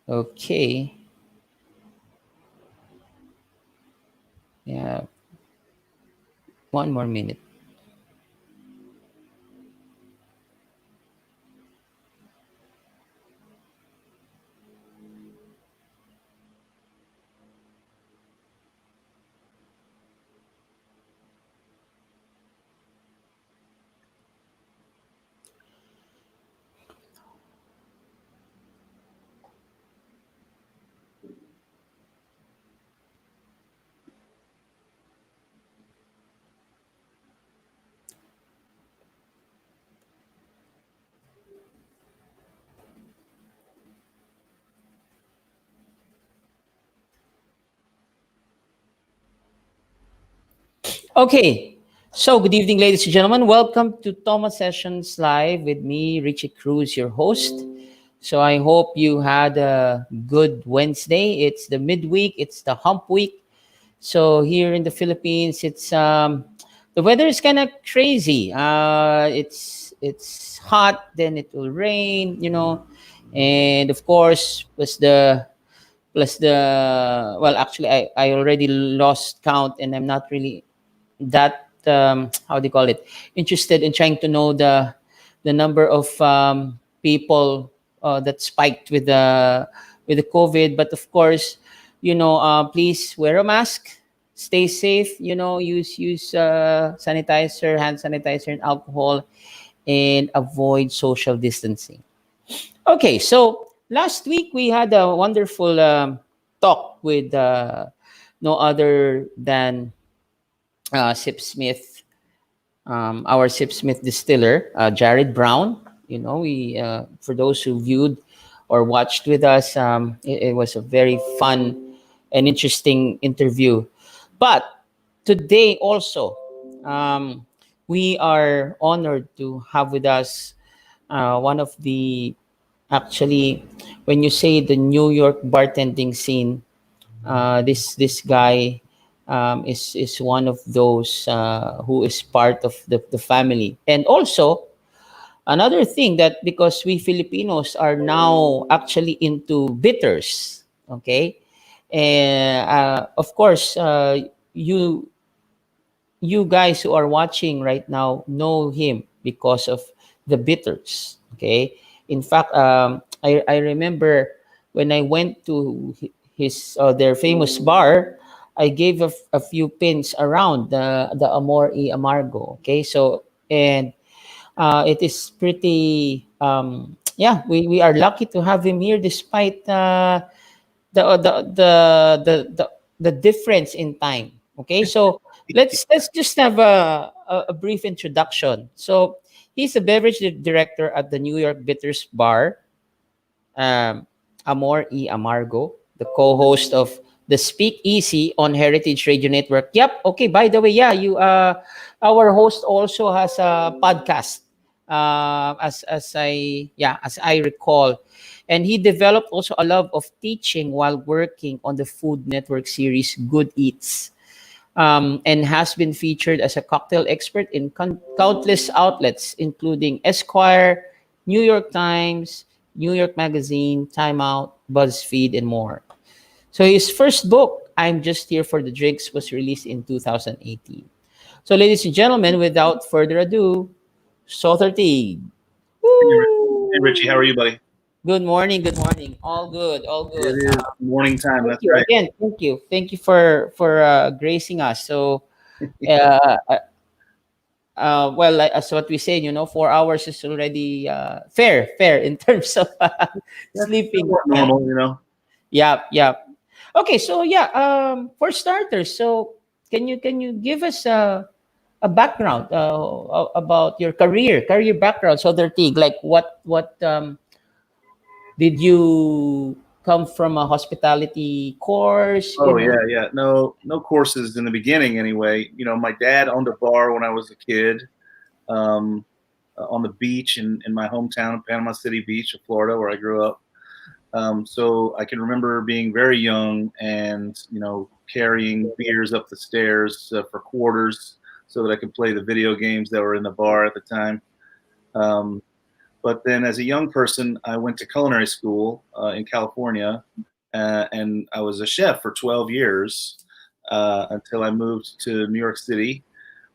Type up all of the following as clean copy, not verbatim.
Okay. Yeah. One more minute. Okay. So, good evening, ladies and gentlemen. Welcome to Toma Sessions Live with me, Richie Cruz, your host. So, I hope you had a good Wednesday. It's the midweek, it's the hump week. So, here in the Philippines, the weather is kind of crazy. It's hot, then it will rain, and of course, plus the well, actually, I already lost count, and I'm not really that how do you call it, interested in trying to know the number of people that spiked with the COVID. But of course, please wear a mask, stay safe, use sanitizer, hand sanitizer, and alcohol, and avoid social distancing. Okay, so last week we had a wonderful talk with no other than Sip Smith, our Sip Smith distiller, Jared Brown. We for those who viewed or watched with us, it was a very fun and interesting interview. But today also, um, we are honored to have with us one of the actually, when you say the New York bartending scene, this guy is one of those who is part of the family. And also another thing, that because we Filipinos are now actually into bitters, okay, and of course, you guys who are watching right now know him because of the bitters. Okay. In fact, I remember when I went to his their famous bar, I gave a few pins around the Amor y Amargo. Okay. So, and it is pretty, yeah, we are lucky to have him here despite the the the the difference in time. Okay, so let's just have a brief introduction. So he's a beverage director at the New York Bitters Bar, um, Amor y Amargo, the co-host of the Speak Easy on Heritage Radio Network. Yep. Okay. By the way, yeah, you our host also has a podcast. As I recall, and he developed also a love of teaching while working on the Food Network series Good Eats, and has been featured as a cocktail expert in countless outlets, including Esquire, New York Times, New York Magazine, Time Out, BuzzFeed, and more. So his first book, I'm Just Here for the Drinks, was released in 2018. So, ladies and gentlemen, without further ado, Sother Teague. Hey Richie, how are Woo! you, buddy? Good morning, good morning. All good, all It good. is morning time. Thank That's you right. again. Thank you for gracing us. So, uh, well, as what we say, 4 hours is already fair in terms of That's sleeping. somewhat normal. Yeah, yeah. Okay, so yeah, for starters, so can you give us a background about your career background, so there, Tig, like what did you come from a hospitality course, Oh yeah, yeah. No, no courses in the beginning anyway. My dad owned a bar when I was a kid, um, on the beach in my hometown, Panama City Beach of Florida, where I grew up. So I can remember being very young and carrying beers up the stairs for quarters so that I could play the video games that were in the bar at the time. Um, But then as a young person, I went to culinary school in California, and I was a chef for 12 years until I moved to New York City,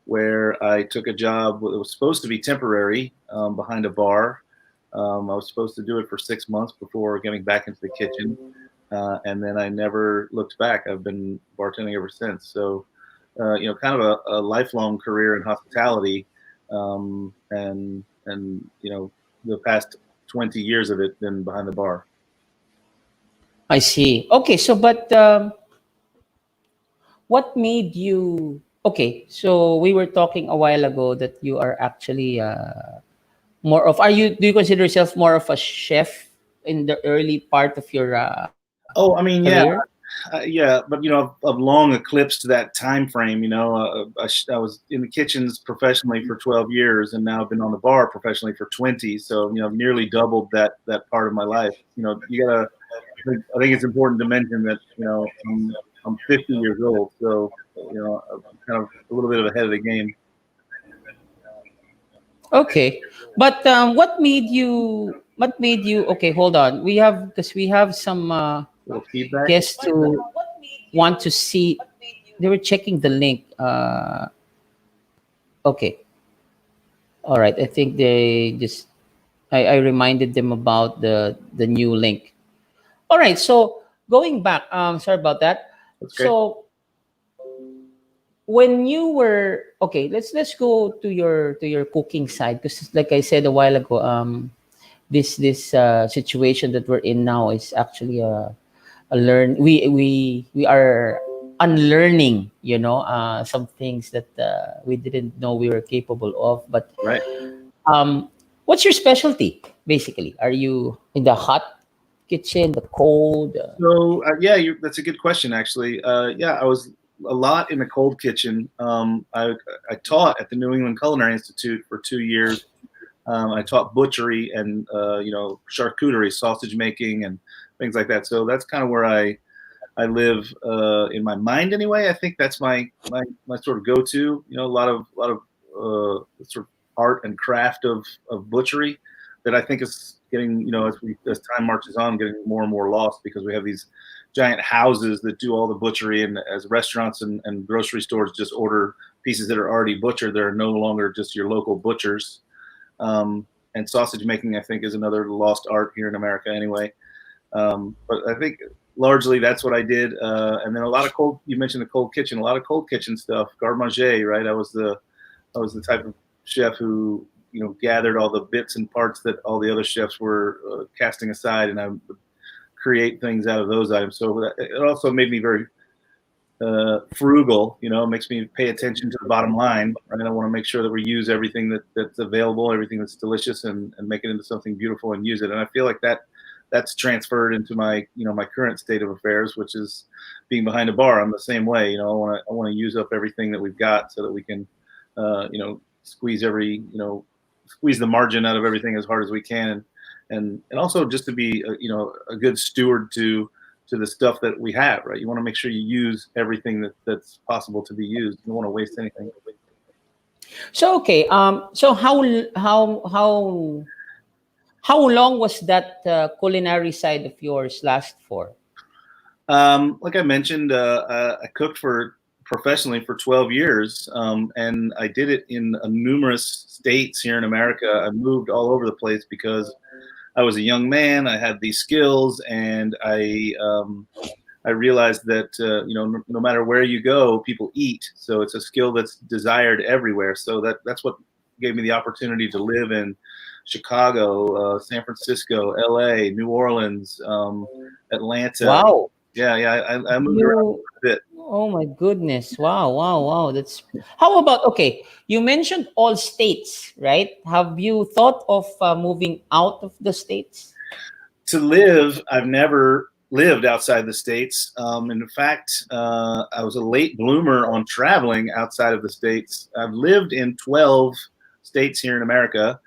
where I took a job that was supposed to be temporary behind a bar. I was supposed to do it for 6 months before getting back into the kitchen, and then I never looked back. I've been bartending ever since. So, kind of a lifelong career in hospitality, and the past 20 years of it been behind the bar. I see. Okay, so but what made you? Okay, so we were talking a while ago that you are actually more of. Are you? Do you consider yourself more of a chef in the early part of your Oh, I mean, yeah, career? yeah, but I've long eclipsed that time frame. I was in the kitchens professionally for 12 years, and now I've been on the bar professionally for 20. So I've nearly doubled that part of my life. You gotta. I think it's important to mention that I'm 50 years old, so I'm kind of a little bit ahead of the game. Okay, but what made you? What made you? Okay, hold on. We have because we have some A little feedback. guests who want to see. They were checking the link. Okay, all right. I think they just. I reminded them about the new link. All right. So going back. Sorry about that. That's okay. So when you were okay, let's go to your cooking side because like I said a while ago, this situation that we're in now is actually a learn we are unlearning some things that we didn't know we were capable of, but Right. um what's your specialty basically? Are you in the hot kitchen, the cold? So yeah, that's a good question actually. Yeah, I was a lot in the cold kitchen. I taught at the New England Culinary Institute for 2 years. I taught butchery and charcuterie, sausage making, and things like that. So that's kind of where I live in my mind anyway. I think that's my sort of go to. A lot of sort of art and craft of butchery that I think is getting as time marches on, getting more and more lost because we have these giant houses that do all the butchery, and as restaurants and grocery stores just order pieces that are already butchered, they're no longer just your local butchers. And sausage making, I think, is another lost art here in America anyway. But I think largely that's what I did. And then a lot of cold. You mentioned the cold kitchen. A lot of cold kitchen stuff. Garde manger, right? I was the type of chef who gathered all the bits and parts that all the other chefs were casting aside, and I would create things out of those items. So it also made me very frugal. It makes me pay attention to the bottom line. Right? I want to make sure that we use everything that's available, everything that's delicious, and make it into something beautiful and use it. And I feel like that's transferred into my current state of affairs, which is being behind a bar. I'm the same way. I want to use up everything that we've got so that we can squeeze squeeze the margin out of everything as hard as we can, and also just to be a good steward to the stuff that we have. Right, you want to make sure you use everything that's possible to be used. You don't want to waste anything. So okay, so how long was that culinary side of yours last for? Like I mentioned, I cooked for professionally for 12 years, and I did it in numerous states here in America. I moved all over the place because I was a young man. I had these skills, and I realized that no matter where you go, people eat. So it's a skill that's desired everywhere. So that's what gave me the opportunity to live in Chicago, San Francisco, L.A., New Orleans, Atlanta. Wow. Yeah, yeah. I moved around You a bit. Oh my goodness. Wow, wow, wow. That's how about okay, you mentioned all states, right? Have you thought of moving out of the states? To live, I've never lived outside the states. In fact, I was a late bloomer on traveling outside of the states. I've lived in 12 states here in America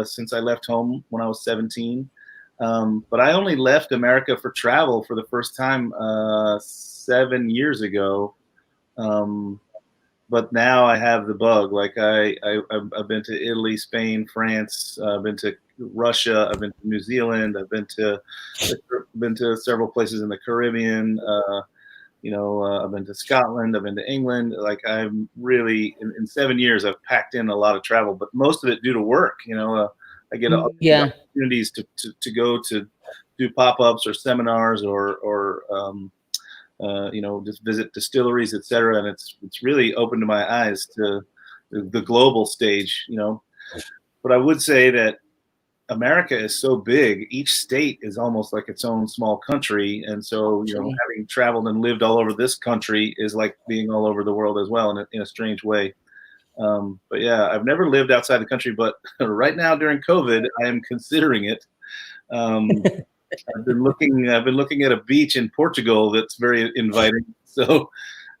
since I left home when I was 17. But I only left America for travel for the first time 7 years ago. Um, but now I have the bug. Like I've been to Italy, Spain, France. I've been to Russia. I've been to New Zealand. Been to several places in the Caribbean. I've been to Scotland. I've been to England. Like I'm really in 7 years, I've packed in a lot of travel, but most of it due to work. I get these Yeah. opportunities to go to do pop ups or seminars or just visit distilleries, etc. And it's really opened to my eyes to the global stage. But I would say that America is so big; each state is almost like its own small country, and so Actually. having traveled and lived all over this country is like being all over the world as well, in a strange way. But yeah, I've never lived outside the country, but right now during COVID, I am considering it. Um, I've been looking at a beach in Portugal that's very inviting. So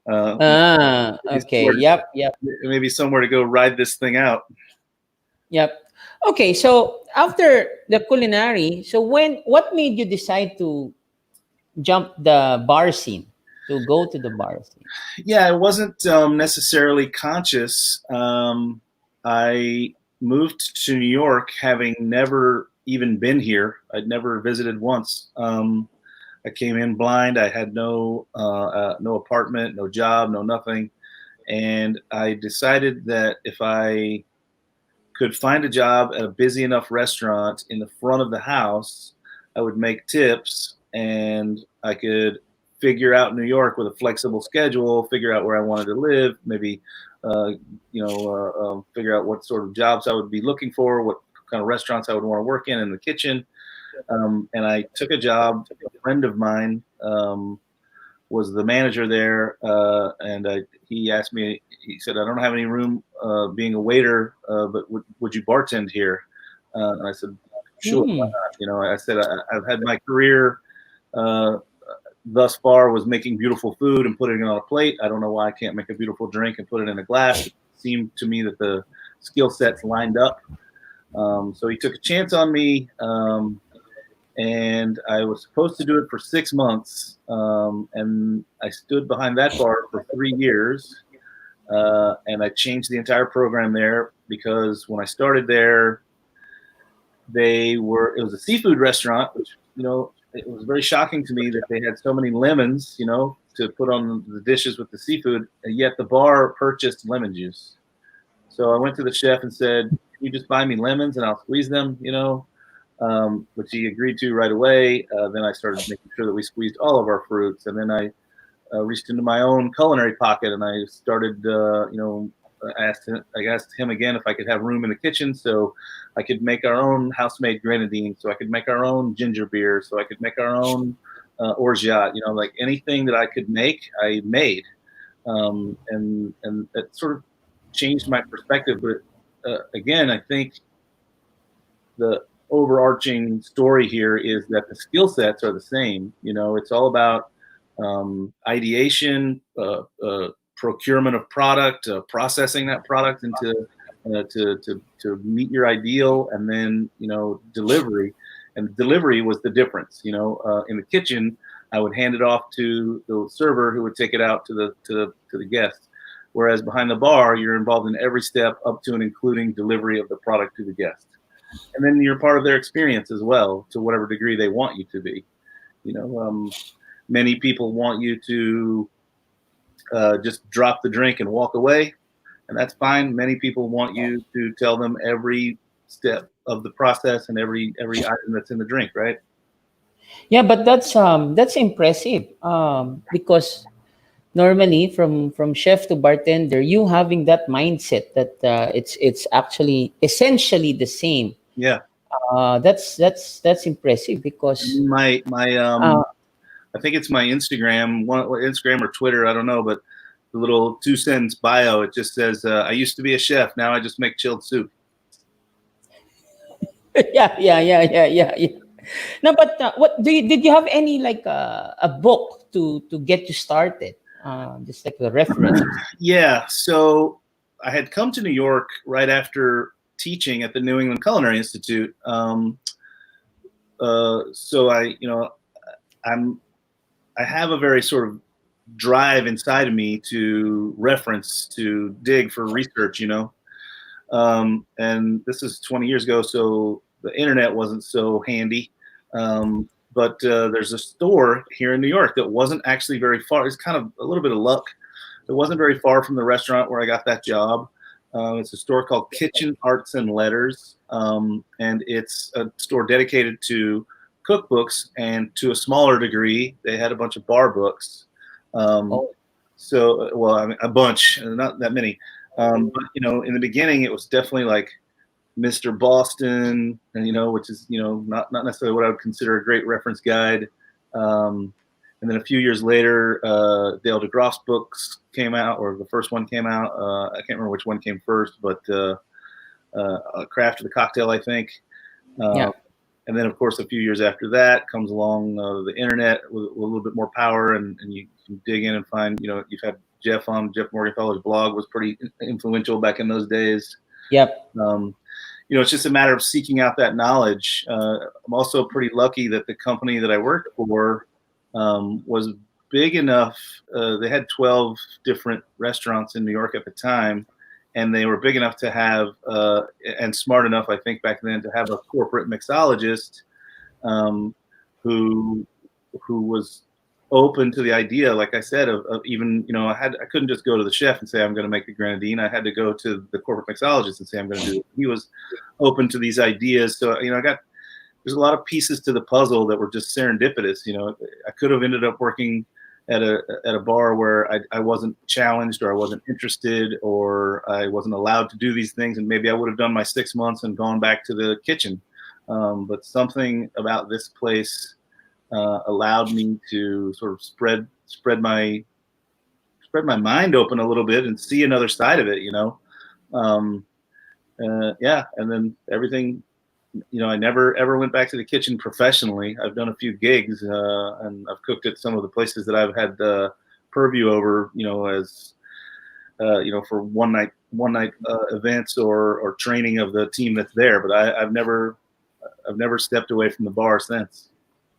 uh, Ah, maybe okay. somewhere, Yep, yep, maybe somewhere to go ride this thing out. yep. Okay, so after the culinary, so what made you decide to jump the bar scene, to go to the bar scene? Yeah, it wasn't necessarily conscious. I moved to New York having never even been here. I'd never visited once. I came in blind. I had no apartment, no job, no nothing, and I decided that if I could find a job at a busy enough restaurant in the front of the house, I would make tips and I could figure out New York with a flexible schedule, figure out where I wanted to live, maybe, figure out what sort of jobs I would be looking for, what kind of restaurants I would want to work in the kitchen. And I took a job. A friend of mine was the manager there, and he asked me. He said, "I don't have any room being a waiter, but would you bartend here?" And I said, "Sure, why Hmm. not?" I said, I've had my career uh, thus far was making beautiful food and putting it on a plate. I don't know why I can't make a beautiful drink and put it in a glass. It seemed to me that the skill sets lined up. So he took a chance on me. And I was supposed to do it for 6 months, and I stood behind that bar for 3 years, and I changed the entire program there because when I started there, it was a seafood restaurant, which it was very shocking to me that they had so many lemons, to put on the dishes with the seafood, and yet the bar purchased lemon juice. So I went to the chef and said, "Can you just buy me lemons and I'll squeeze them?" Which he agreed to right away. Then I started making sure that we squeezed all of our fruits, and then I reached into my own culinary pocket and I started, I asked him again if I could have room in the kitchen so I could make our own house-made grenadine, so I could make our own ginger beer, so I could make our own orgeat. Like anything that I could make, I made, and that sort of changed my perspective. But again, I think the overarching story here is that the skill sets are the same. It's all about ideation, procurement of product, processing that product into to meet your ideal, and then delivery. And delivery was the difference. In the kitchen, I would hand it off to the server who would take it out to the guest. Whereas behind the bar, you're involved in every step up to and including delivery of the product to the guest, and then you're part of their experience as well, to whatever degree they want you to be. You know, Many people want you to just drop the drink and walk away, and that's fine. Many people want you to tell them every step of the process and every item that's in the drink, right? Yeah, but that's impressive. Because normally from chef to bartender, you having that mindset that it's actually essentially the same. Yeah. That's impressive because My uh, I think it's my Instagram or Twitter, I don't know, but the little 2 sentence bio, it just says, "I used to be a chef. Now I just make chilled soup." yeah. No, but what did you have any like a book to get you started? Just like a reference. Yeah. So I had come to New York right after teaching at the New England Culinary Institute. So I'm I have a very sort of drive inside of me to reference, to dig for research, and this is 20 years ago, so the internet wasn't so handy. But there's a store here in New York that wasn't actually very far. It's kind of a little bit of luck. It wasn't very far from the restaurant where I got that job. It's a store called Kitchen Arts and Letters, and it's a store dedicated to cookbooks, and to a smaller degree, they had a bunch of bar books. Um, Oh, well, I mean, a bunch, not that many. But in the beginning, it was definitely like Mr. Boston, and which is not necessarily what I would consider a great reference guide. Um, and then a few years later, Dale DeGroff's books came out, or the first one came out. I can't remember which one came first, but Craft of the Cocktail, I think. yeah. Uh, and then, of course, a few years after that comes along the internet with a little bit more power, and you can dig in and find, you've had Jeff on. Jeff Morgenthaler's blog was pretty influential back in those days. Yep. It's just a matter of seeking out that knowledge. I'm also pretty lucky that the company that I worked for was big enough. They had 12 different restaurants in New York at the time, and they were big enough to have, and smart enough, I think, back then, to have a corporate mixologist who was open to the idea, like I said, of even, I couldn't just go to the chef and say I'm going to make the grenadine. I had to go to the corporate mixologist and say I'm going to do it. He was open to these ideas. So there's a lot of pieces to the puzzle that were just serendipitous. I could have ended up working at a bar where I wasn't challenged, or I wasn't interested, or I wasn't allowed to do these things, and maybe I would have done my 6 months and gone back to the kitchen. But something about this place allowed me to sort of spread my mind open a little bit and see another side of it. Yeah, and then everything. I never ever went back to the kitchen professionally. I've done a few gigs, and I've cooked at some of the places that I've had purview over. As for one night events or training of the team that's there. But I've never stepped away from the bar since.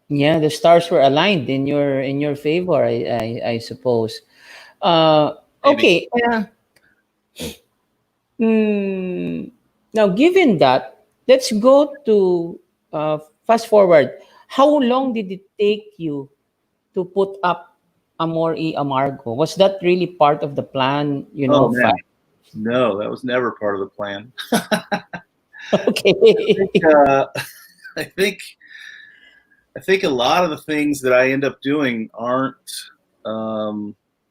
Yeah, the stars were aligned in your favor, I suppose. Maybe. Okay. Mm, now, given that, let's go to fast forward. How long did it take you to put up Amor y Amargo? Was that really part of the plan? Oh Five. man, no, that was never part of the plan. Okay. uh, I think a lot of the things that I end up doing aren't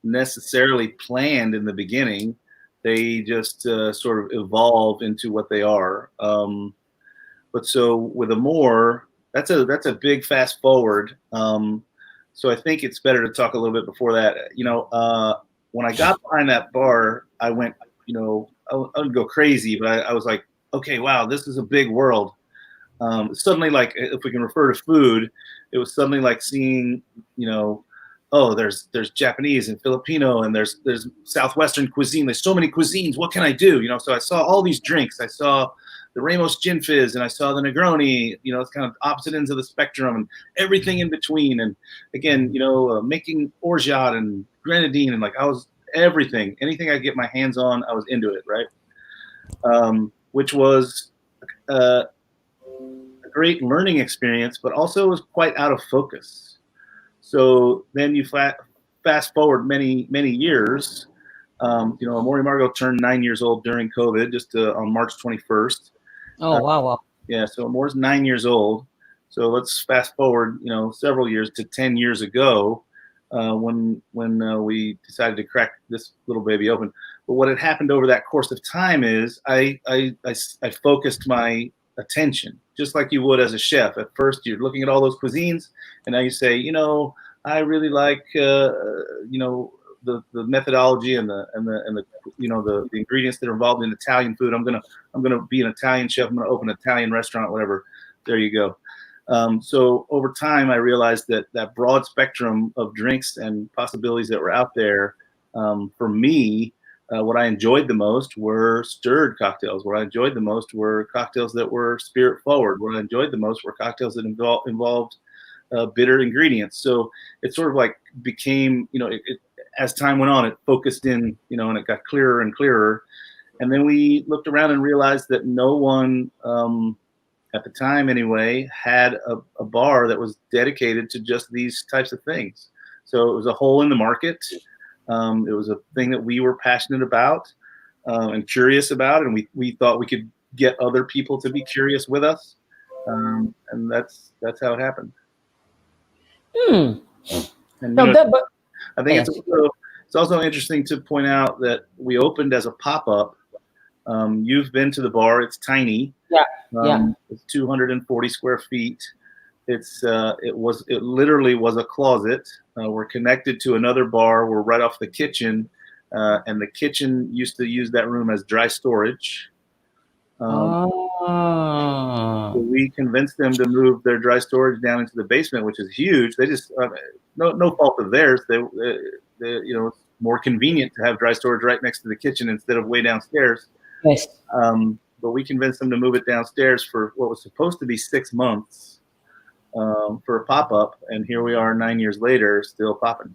necessarily planned in the beginning. They just sort of evolve into what they are. But so with Amor, that's a big fast forward. So I think it's better to talk a little bit before that. When I got behind that bar, I went, I would go crazy, but I was like, okay, wow, this is a big world. Suddenly, like, if we can refer to food, it was suddenly like seeing, oh, there's Japanese and Filipino, and there's Southwestern cuisine. There's so many cuisines. What can I do? So I saw all these drinks. I saw the Ramos Gin Fizz, and I saw the Negroni. It's kind of opposite ends of the spectrum, and everything in between. And again, making orgeat and grenadine, and like I was everything, anything I could get my hands on, I was into it, right? Which was a great learning experience, but also was quite out of focus. So then you fast forward many years. Amor y Amargo turned 9 years old during COVID, just on March 21st. Oh, wow. Yeah, so Amor's 9 years old. So let's fast forward, several years to 10 years ago, when we decided to crack this little baby open. But what had happened over that course of time is I focused my attention, just like you would as a chef. At first, you're looking at all those cuisines, and now you say, I really like, the methodology and the the ingredients that are involved in Italian food. I'm gonna be an Italian chef. I'm gonna open an Italian restaurant, whatever. There you go. So over time, I realized that broad spectrum of drinks and possibilities that were out there, for me, what I enjoyed the most were stirred cocktails. What I enjoyed the most were cocktails that were spirit forward. What I enjoyed the most were cocktails that involved bitter ingredients. So it sort of like became, as time went on, it focused in, and it got clearer and clearer. And then we looked around and realized that no one, at the time anyway, had a bar that was dedicated to just these types of things. So it was a hole in the market. It was a thing that we were passionate about and curious about, and we thought we could get other people to be curious with us, and that's how it happened. Hmm. And Now that, but I think yes, it's also interesting to point out that we opened as a pop up. You've been to the bar; it's tiny. yeah, yeah. It's 240 square feet. It literally was a closet. We're connected to another bar. We're right off the kitchen, and the kitchen used to use that room as dry storage. Um, Ah, we convinced them to move their dry storage down into the basement, which is huge. They just no fault of theirs. It's more convenient to have dry storage right next to the kitchen instead of way downstairs. yes. But we convinced them to move it downstairs for what was supposed to be 6 months, for a pop up, and here we are 9 years later, still popping.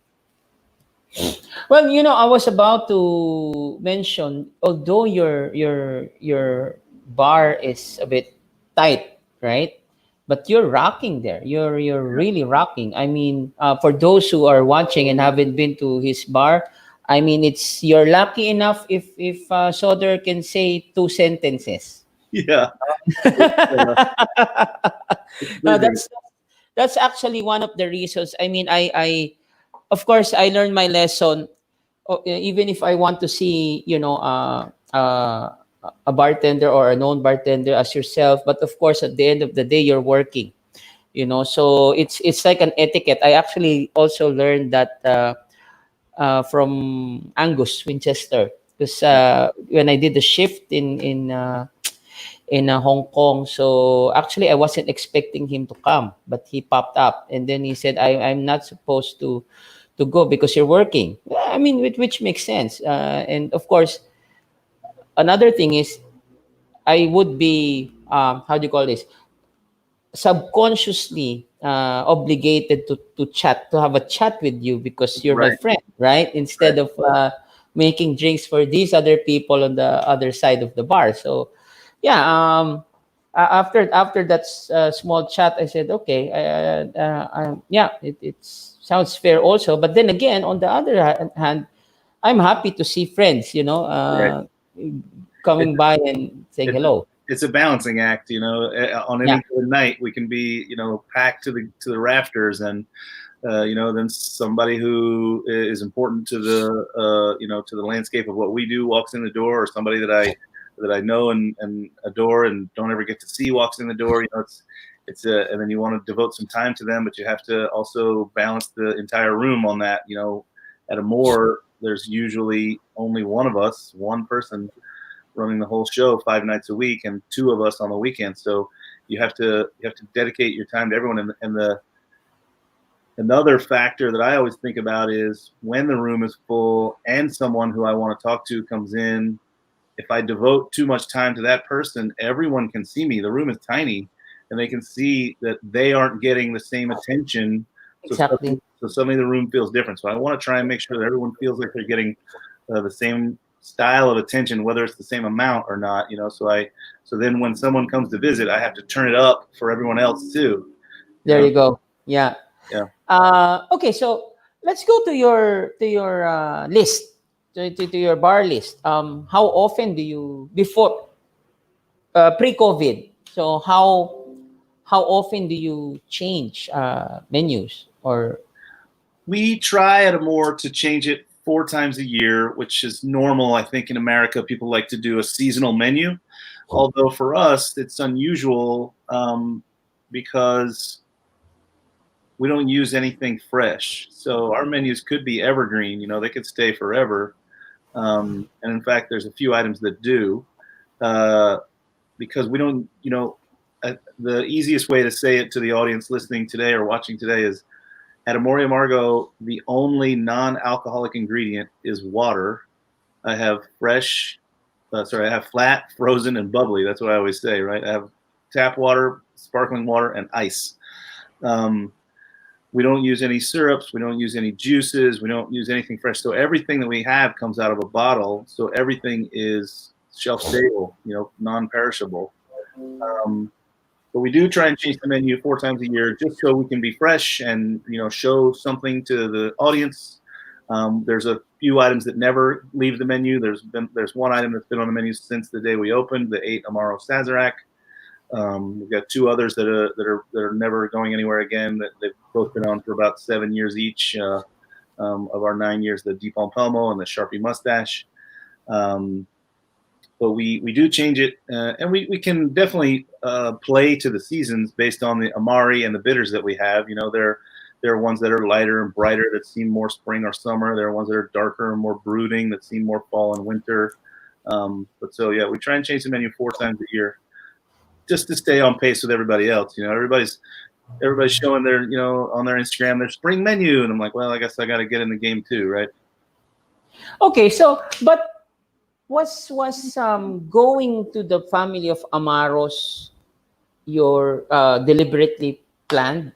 Well, I was about to mention, although your bar is a bit tight, right? But you're rocking there. You're really rocking. I mean, for those who are watching and haven't been to his bar, I mean, you're lucky enough if Sother can say two sentences. Yeah, it's No, busy. that's actually one of the reasons. I mean, I of course I learned my lesson. Even if I want to see, a bartender or a known bartender as yourself, but of course at the end of the day you're working. So it's like an etiquette. I actually also learned that from Angus Winchester, because when I did the shift in Hong Kong. So actually, I wasn't expecting him to come, but he popped up, and then he said, "I'm not supposed to go because you're working." I mean, which makes sense. And of course, another thing is, I would be how do you call this? Subconsciously obligated to have a chat with you because you're my Right, friend, right? right. Instead of making drinks for these other people on the other side of the bar. So yeah, after that small chat, I said, okay, yeah, it sounds fair also. But then again, on the other hand, I'm happy to see friends, Right. It's coming by and saying it's hello. it's a balancing act, On Yeah, any given night, we can be, packed to the rafters, and then somebody who is important to the landscape of what we do walks in the door, or somebody that I know and adore and don't ever get to see walks in the door. And then you want to devote some time to them, but you have to also balance the entire room on that. At a more, there's usually only one of us, one person running the whole show 5 nights a week, and two of us on the weekends. So you have to dedicate your time to everyone. And another factor that I always think about is when the room is full and someone who I want to talk to comes in. If I devote too much time to that person, everyone can see me. The room is tiny, and they can see that they aren't getting the same attention. So exactly. suddenly the room feels different. So I want to try and make sure that everyone feels like they're getting the same style of attention, whether it's the same amount or not. So then when someone comes to visit, I have to turn it up for everyone else too. You There know, you go. Yeah. yeah. Okay, so let's go to your list, to your bar list. How often do you before pre-COVID? So how often do you change menus or We try at a more to change it 4 times a year, which is normal. I think in America, people like to do a seasonal menu. Although for us, it's unusual because we don't use anything fresh. So our menus could be evergreen. They could stay forever. And in fact, there's a few items that do, uh, because we don't. The easiest way to say it to the audience listening today or watching today is at Amore Amargo, the only non-alcoholic ingredient is water. I have I have flat, frozen, and bubbly. That's what I always say, right? I have tap water, sparkling water, and ice. Um, We don't use any syrups. We don't use any juices. We don't use anything fresh. So everything that we have comes out of a bottle. So everything is shelf stable, non-perishable. Um, but we do try and change the menu 4 times a year, just so we can be fresh and show something to the audience. There's a few items that never leave the menu. There's one item that's been on the menu since the day we opened, the 8 Amaro Sazerac. We've got 2 others that are never going anywhere again. That they've both been on for about 7 years each. Of our 9 years, the Deep Palmo and the Sharpie Mustache. But we do change it, and we can definitely play to the seasons based on the Amari and the bitters that we have. There are ones that are lighter and brighter that seem more spring or summer. There are ones that are darker and more brooding that seem more fall and winter. But so yeah, we try and change the menu 4 times a year, just to stay on pace with everybody else. Everybody's showing their on their Instagram their spring menu, and I'm like, well, I guess I got to get in the game too, right? Okay, so but was going to the family of Amaros your deliberately planned?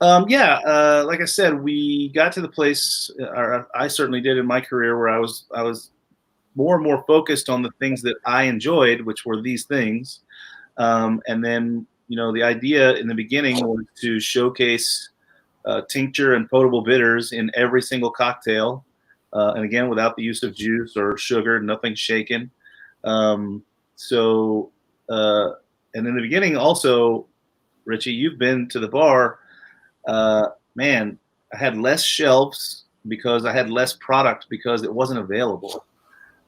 Yeah, like I said, we got to the place, or I certainly did in my career, where I was more and more focused on the things that I enjoyed, which were these things. And then, the idea in the beginning was to showcase tincture and potable bitters in every single cocktail. And again, without the use of juice or sugar, nothing shaken. So, and in the beginning also, Richie, you've been to the bar. Man, I had less shelves because I had less product because it wasn't available.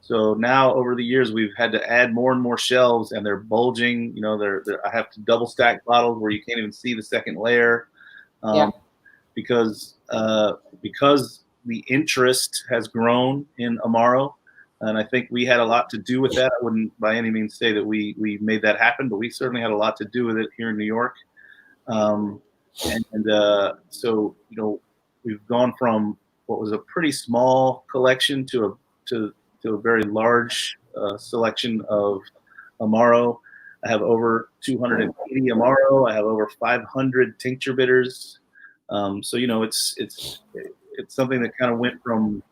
So now over the years, we've had to add more and more shelves, and they're bulging. I have to double stack bottles where you can't even see the second layer, Yeah. because the interest has grown in Amaro, and I think we had a lot to do with that. I wouldn't by any means say that we made that happen, but we certainly had a lot to do with it here in New York. So we've gone from what was a pretty small collection to a very large selection of Amaro. I have over 280 Amaro. I have over 500 tincture bitters. So it's something that kind of went from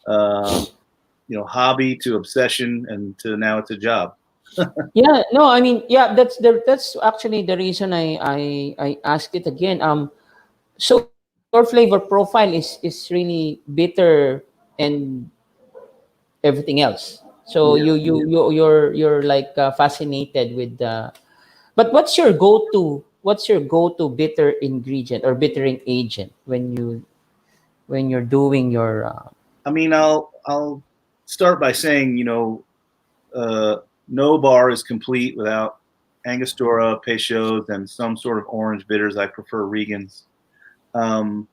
hobby to obsession, and to now it's a job. Yeah, no, I mean, yeah, that's actually the reason I asked it again. So your flavor profile is really bitter and everything else. So Yeah. you're like fascinated with the. But what's your go-to bitter ingredient or bittering agent when you're doing your I mean, I'll start by saying, no bar is complete without Angostura, Peychaud's, and some sort of orange bitters. I prefer Regans. And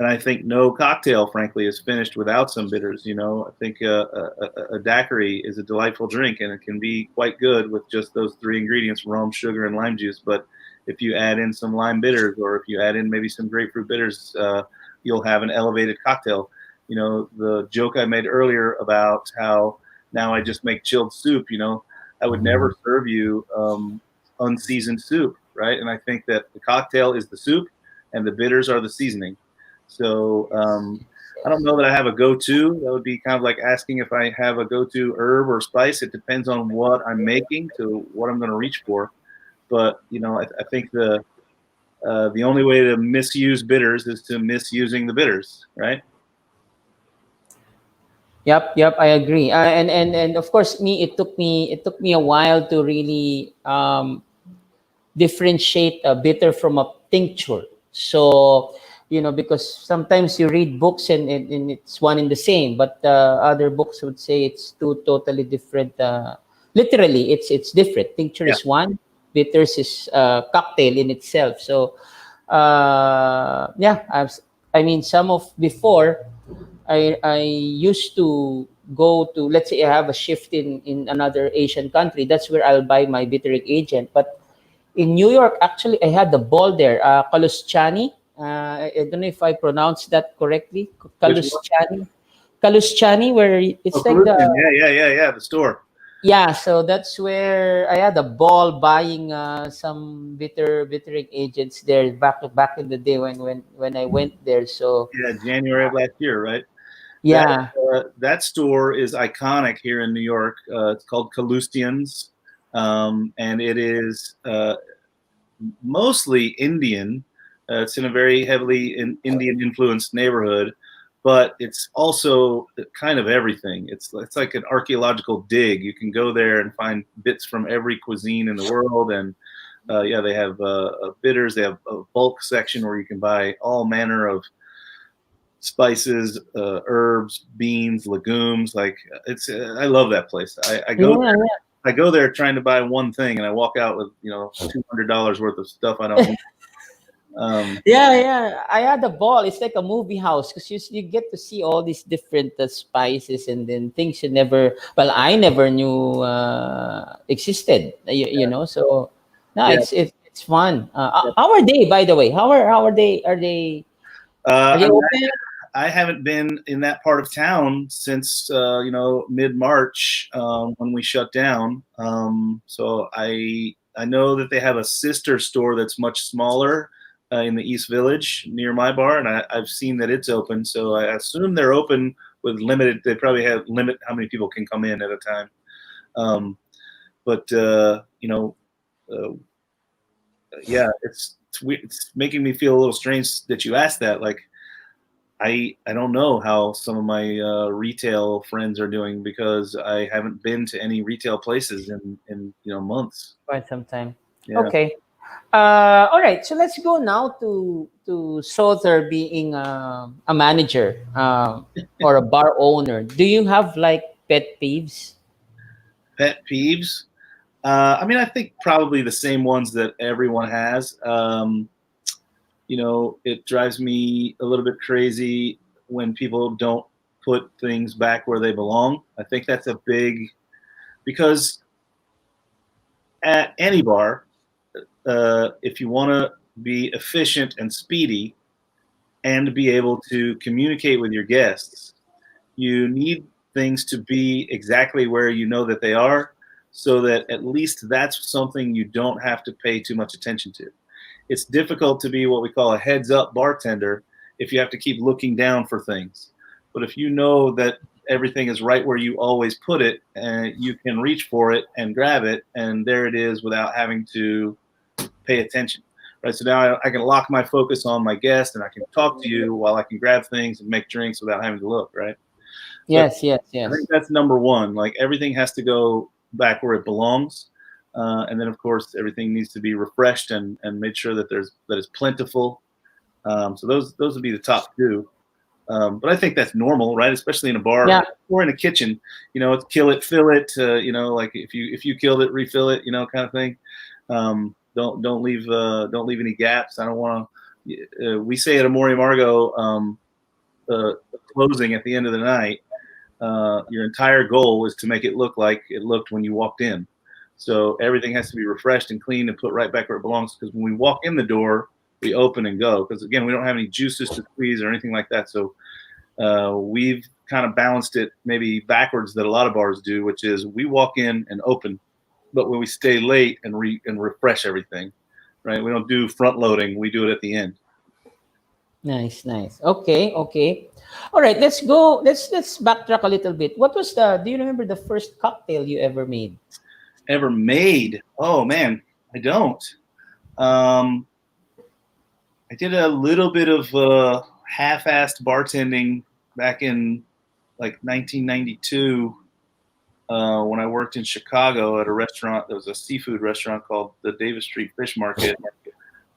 I think no cocktail, frankly, is finished without some bitters. I think a daiquiri is a delightful drink, and it can be quite good with just those 3 ingredients: rum, sugar, and lime juice. But if you add in some lime bitters, or if you add in maybe some grapefruit bitters, you'll have an elevated cocktail. The joke I made earlier about how now I just make chilled soup. I would never serve you unseasoned soup, right? And I think that the cocktail is the soup, and the bitters are the seasoning. So I don't know that I have a go-to. That would be kind of like asking if I have a go-to herb or spice. It depends on what I'm making to what I'm going to reach for. But I think the only way to misuse bitters is to misusing the bitters, right? Yep, I agree. And of course, it took me a while to really differentiate a bitter from a tincture. So, because sometimes you read books and it's one and the same, but other books would say it's two totally different. Literally, it's different. Tincture Yeah. is one, bitters is cocktail in itself. So, yeah, I mean, some of before I used to go to, let's say I have a shift in another Asian country. That's where I'll buy my bittering agent. But in New York, actually, I had the ball there, Kaluschani. I don't know if I pronounced that correctly. Which one? Kaluschani, Kaluschani, where Oh, it's like Peruvian. the Yeah. The store. Yeah, so that's where I had a ball buying some bittering agents there back in the day when I went there. So Yeah, January of last year, right? That yeah, that store is iconic here in New York. It's called Calustian's, and it is mostly Indian. It's in a very heavily Indian influenced neighborhood, but it's also kind of everything. It's like an archaeological dig. You can go there and find bits from every cuisine in the world, and yeah, they have bitters. They have a bulk section where you can buy all manner of spices, herbs, beans, legumes. Like it's, I love that place. yeah, I go there trying to buy one thing, and I walk out with $200 worth of stuff I don't need. yeah. I had a ball. It's like a movie house because you get to see all these different spices and then things you never. Well, I never knew existed. You know, so no, Yeah, it's fun. yeah. How are they, by the way? How are they? Are I they mean, open? I haven't been in that part of town since mid March when we shut down. So I know that they have a sister store that's much smaller in the East Village near my bar, and I've seen that it's open. So I assume they're open with limited. They probably have limit how many people can come in at a time. Um, but uh, yeah, it's making me feel a little strange that you asked that. Like I don't know how some of my retail friends are doing because I haven't been to any retail places in months. Quite some time. Yeah. Okay. All right. So let's go now to Sother being a manager or a bar owner. Do you have like pet peeves? Pet peeves. I mean, I think probably the same ones that everyone has. It drives me a little bit crazy when people don't put things back where they belong. I think that's a big because at any bar, if you want to be efficient and speedy and be able to communicate with your guests, you need things to be exactly where you know that they are so that at least that's something you don't have to pay too much attention to. It's difficult to be what we call a heads up bartender if you have to keep looking down for things. But if you know that everything is right where you always put it, and you can reach for it and grab it, and there it is without having to pay attention. Right. So now I can lock my focus on my guest and I can talk to you while I can grab things and make drinks without having to look. Right. So Yes, yes, I think yes. that's number one. Like everything has to go back where it belongs. And then of course everything needs to be refreshed and made sure that it's plentiful. So those would be the top two. But I think that's normal, right? Especially in a bar Yeah. or in a kitchen. It's kill it, fill it. Like if you killed it, refill it. Kind of thing. Don't leave any gaps. I don't want to. We say at Amore Margo, closing at the end of the night. Your entire goal is to make it look like it looked when you walked in. So everything has to be refreshed and cleaned and put right back where it belongs. Because when we walk in the door, we open and go. Because again, we don't have any juices to squeeze or anything like that. So we've kind of balanced it maybe backwards that a lot of bars do, which is we walk in and open, but when we stay late and refresh everything, right? We don't do front loading. We do it at the end. Nice, nice. Okay, okay. All right, let's go. Let's backtrack a little bit. What was the do you remember the first cocktail you ever made? Ever made? Oh man, I don't. Um, I did a little bit of half-assed bartending back in like 1992 when I worked in Chicago at a restaurant. There was a seafood restaurant called the Davis Street Fish Market. But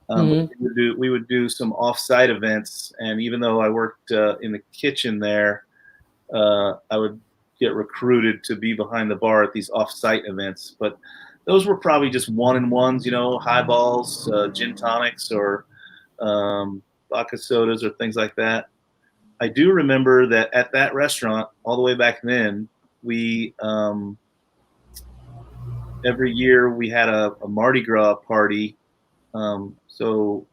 Mm-hmm. we would do some off-site events, and even though I worked in the kitchen there, I would get recruited to be behind the bar at these off-site events. But those were probably just one-and-ones, highballs, gin tonics, or vodka sodas, or things like that. I do remember that at that restaurant, all the way back then, we every year we had a Mardi Gras party. So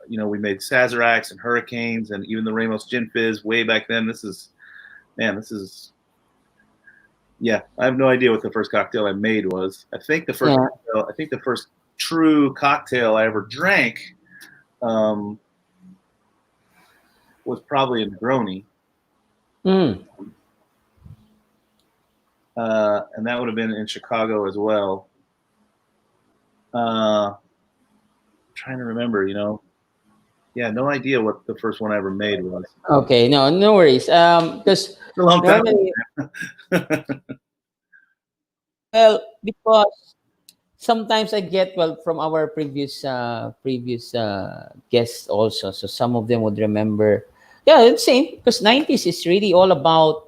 we made Sazeracs and Hurricanes and even the Ramos Gin Fizz way back then. This is Yeah, I have no idea what the first cocktail I made was. Yeah. I think the first true cocktail I ever drank um, was probably a Negroni, Mm. and that would have been in Chicago as well. Uh, trying to remember, yeah, no idea what the first one I ever made was. Okay, no, no worries. Because It's a long time normally, ago. well, because sometimes I get, well, from our previous guests also. So some of them would remember. Yeah, it's same because 90s is really all about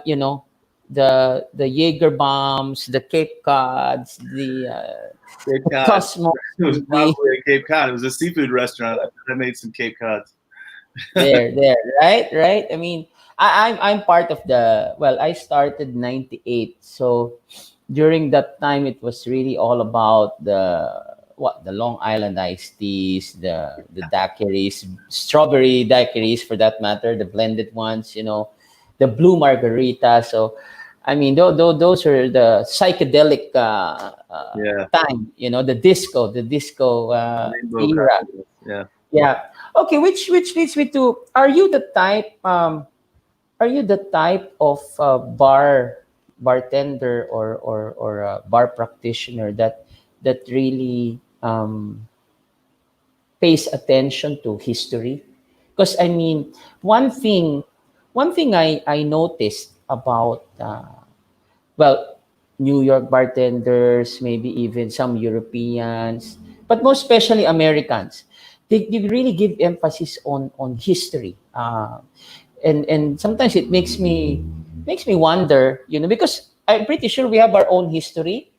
you know, the Jaeger bombs, the Cape Cods, Cape the Cod. Cosmos, It was the probably a Cape Cod. It was a seafood restaurant. I made some Cape Cods. there, right. I mean, I'm part of the, well, I started 98. So during that time it was really all about the Long Island iced teas, the daiquiris, strawberry daiquiris for that matter, the blended ones, the blue margarita. So I mean, those are the psychedelic Yeah, time, the disco rainbow era. cocktails. Yeah. Yeah. Okay, which leads me to, are you the type of bartender or bar practitioner that really pays attention to history? Because I mean, one thing one thing I noticed about well, New York bartenders, maybe even some Europeans, but most especially Americans, they really give emphasis on history. And sometimes it makes me wonder, because I'm pretty sure we have our own history,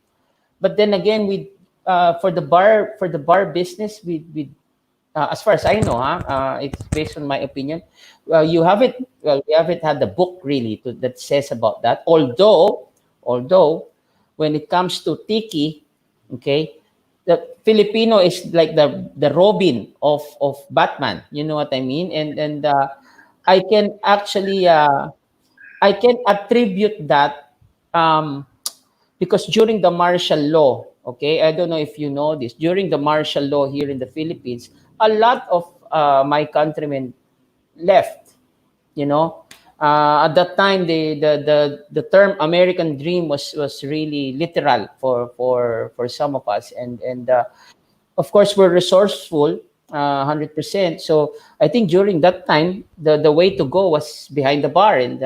but then again, we for the bar business, as far as I know, it's based on my opinion. We haven't had the book really that says about that. Although, when it comes to tiki, okay, the Filipino is like the Robin of Batman. You know what I mean? And I can actually I can attribute that um, because during the martial law, okay, I don't know if you know this, during the martial law here in the Philippines, a lot of my countrymen left. You know, at that time, the term American dream was really literal for some of us, and of course we're resourceful, 100%. So I think during that time, the way to go was behind the bar and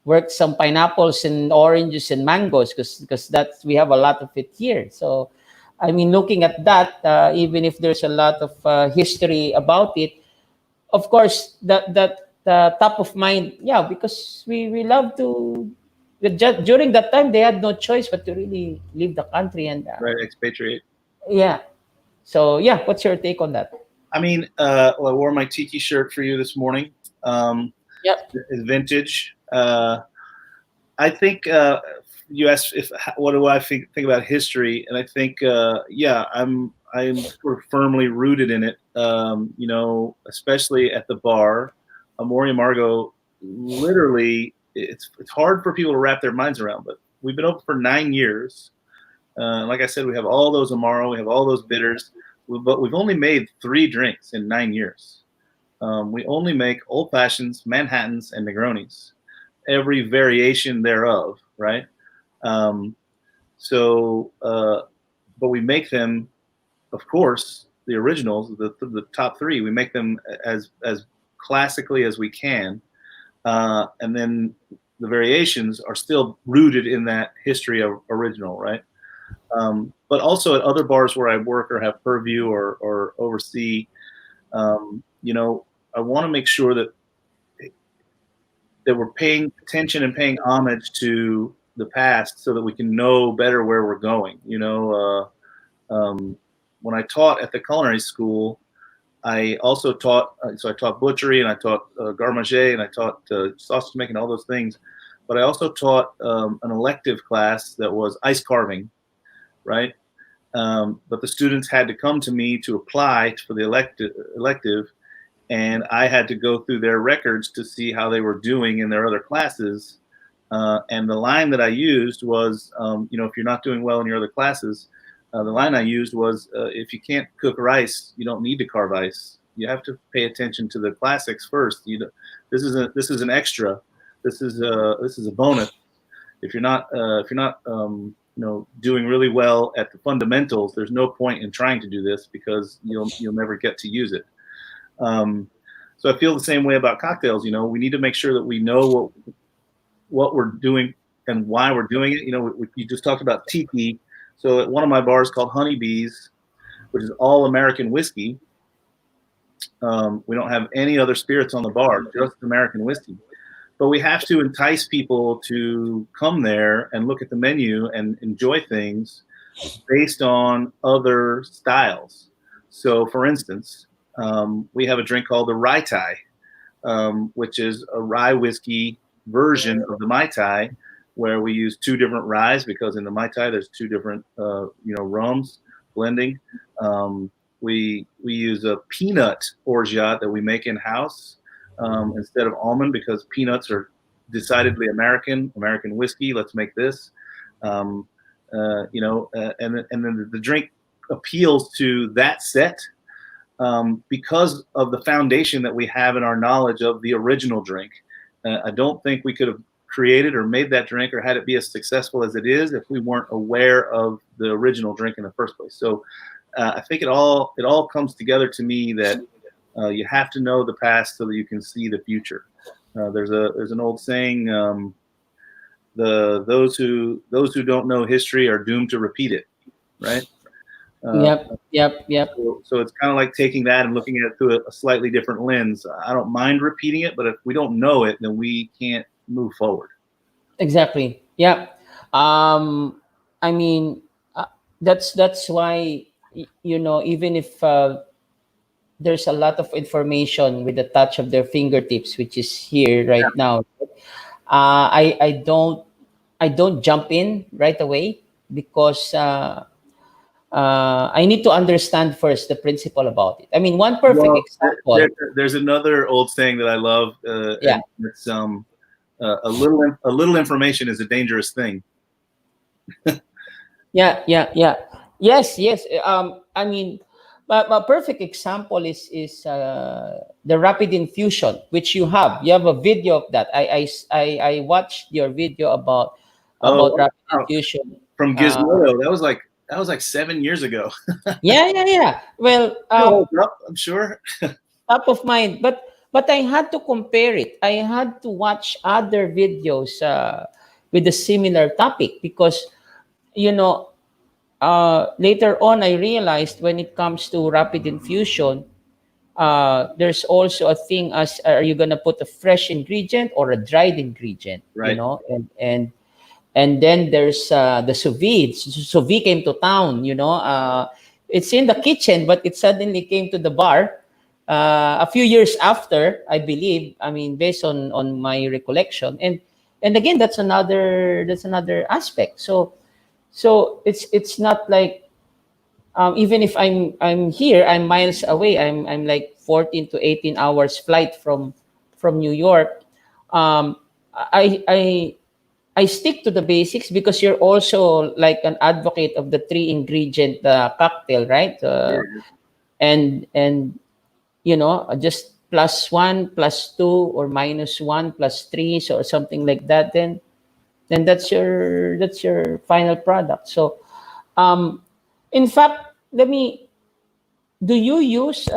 work some pineapples and oranges and mangoes, because that's, we have a lot of it here. So I mean, looking at that, even if there's a lot of history about it, of course that top of mind, yeah, because we love to. Just during that time, they had no choice but to really leave the country, and Right, expatriate. yeah. So yeah, what's your take on that? I mean, well, I wore my tiki shirt for you this morning. Um, Yep. it's vintage. I think you asked if what do I think about history, and I think yeah, I'm sort of firmly rooted in it. Especially at the bar, Amori and Margot. Literally, it's hard for people to wrap their minds around, but we've been open for 9 years. Like I said, we have all those Amaro, we have all those bitters, but we've only made 3 drinks in 9 years. We only make old fashions, Manhattans, and Negronis, every variation thereof, right? Um, but we make them, of course, the originals, the top three. We make them as classically as we can, and then the variations are still rooted in that history of original, right? But also at other bars where I work or have purview or oversee, I want to make sure that we're paying attention and paying homage to the past so that we can know better where we're going. When I taught at the culinary school, I also taught. So I taught butchery and I taught garde manger and I taught sausage making, all those things. But I also taught an elective class that was ice carving, right? But the students had to come to me to apply for the elective, and I had to go through their records to see how they were doing in their other classes And the line that I used was, if you're not doing well in your other classes, the line I used was, if you can't cook rice, you don't need to carve ice. You have to pay attention to the classics first. This is an extra. This is a bonus. If you're not doing really well at the fundamentals, there's no point in trying to do this because you'll never get to use it. So I feel the same way about cocktails. We need to make sure that we know what we're doing and why we're doing it. You just talked about Teague. So at one of my bars called Honeybees, which is all American whiskey, we don't have any other spirits on the bar, just American whiskey. But we have to entice people to come there and look at the menu and enjoy things based on other styles. So, for instance, we have a drink called the Rye Tai, which is a rye whiskey version of the Mai Tai, where we use two different ryes because in the Mai Tai there's two different rums blending. We use a peanut orgeat that we make in house instead of almond because peanuts are decidedly American whiskey. Let's make this. And then the drink appeals to that set because of the foundation that we have in our knowledge of the original drink. I don't think we could have created or made that drink or had it be as successful as it is if we weren't aware of the original drink in the first place. So I think it all comes together to me that you have to know the past so that you can see the future. There's an old saying, those who don't know history are doomed to repeat it, right? Yep. So it's kind of like taking that and looking at it through a slightly different lens. I don't mind repeating it, but if we don't know it, then we can't move forward. Exactly. Yeah. I mean, that's why even if there's a lot of information with the touch of their fingertips, which is here right now, I don't jump in right away because I need to understand first the principle about it. I mean, one perfect Well, example. there's another old saying that I love, Yeah. and it's a little information is a dangerous thing. Yeah. Yes. I mean, but a perfect example is the rapid infusion, which you have. You have a video of that. I watched your video about Oh, rapid wow. infusion. From Uh, Gizmodo, that was like 7 years ago. yeah. Well, It holds up, I'm sure. top of mind, but I had to compare it. I had to watch other videos with a similar topic because you know later on, I realized when it comes to rapid infusion, there's also a thing as are you gonna put a fresh ingredient or a dried ingredient, Right. and then there's the sous vide. Sous vide came to town, it's in the kitchen, but it suddenly came to the bar a few years after, I believe. I mean, based on my recollection, and again, that's another aspect. So it's not like even if I'm here, I'm miles away. I'm like 14 to 18 hours flight from New York. Um, I stick to the basics because you're also like an advocate of the three ingredient cocktail, right? Yeah. And just plus one, plus two, or minus one, plus three, so or something like that. Then that's your final product. So in fact, do you use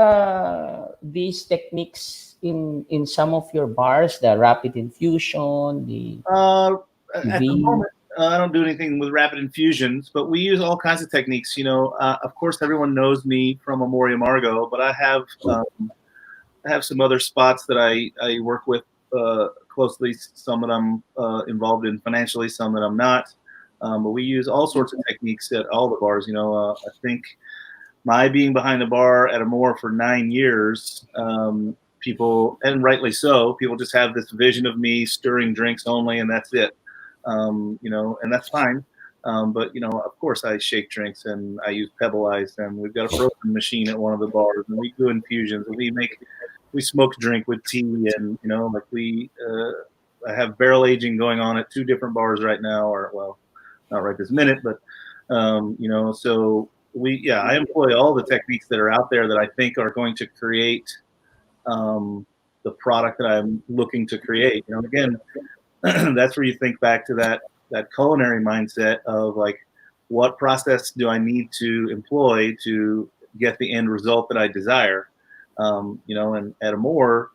these techniques in some of your bars, the rapid infusion, the Uh, at the V? moment, I don't do anything with rapid infusions, but we use all kinds of techniques. Of course, everyone knows me from Amoria Margot, but I have some other spots that I work with closely. Some that I'm involved in financially, some that I'm not. But we use all sorts of techniques at all the bars. I think my being behind the bar at Amore for 9 years, people, and rightly so, people just have this vision of me stirring drinks only, and that's it. And that's fine. But of course, I shake drinks and I use pebble ice, and we've got a frozen machine at one of the bars, and we do infusions, and we smoke drink with tea, and like I have barrel aging going on at 2 different bars right now, or well, not right this minute, but so I employ all the techniques that are out there that I think are going to create the product that I'm looking to create. Again, that's where you think back to that culinary mindset of like, what process do I need to employ to get the end result that I desire? And at Amore,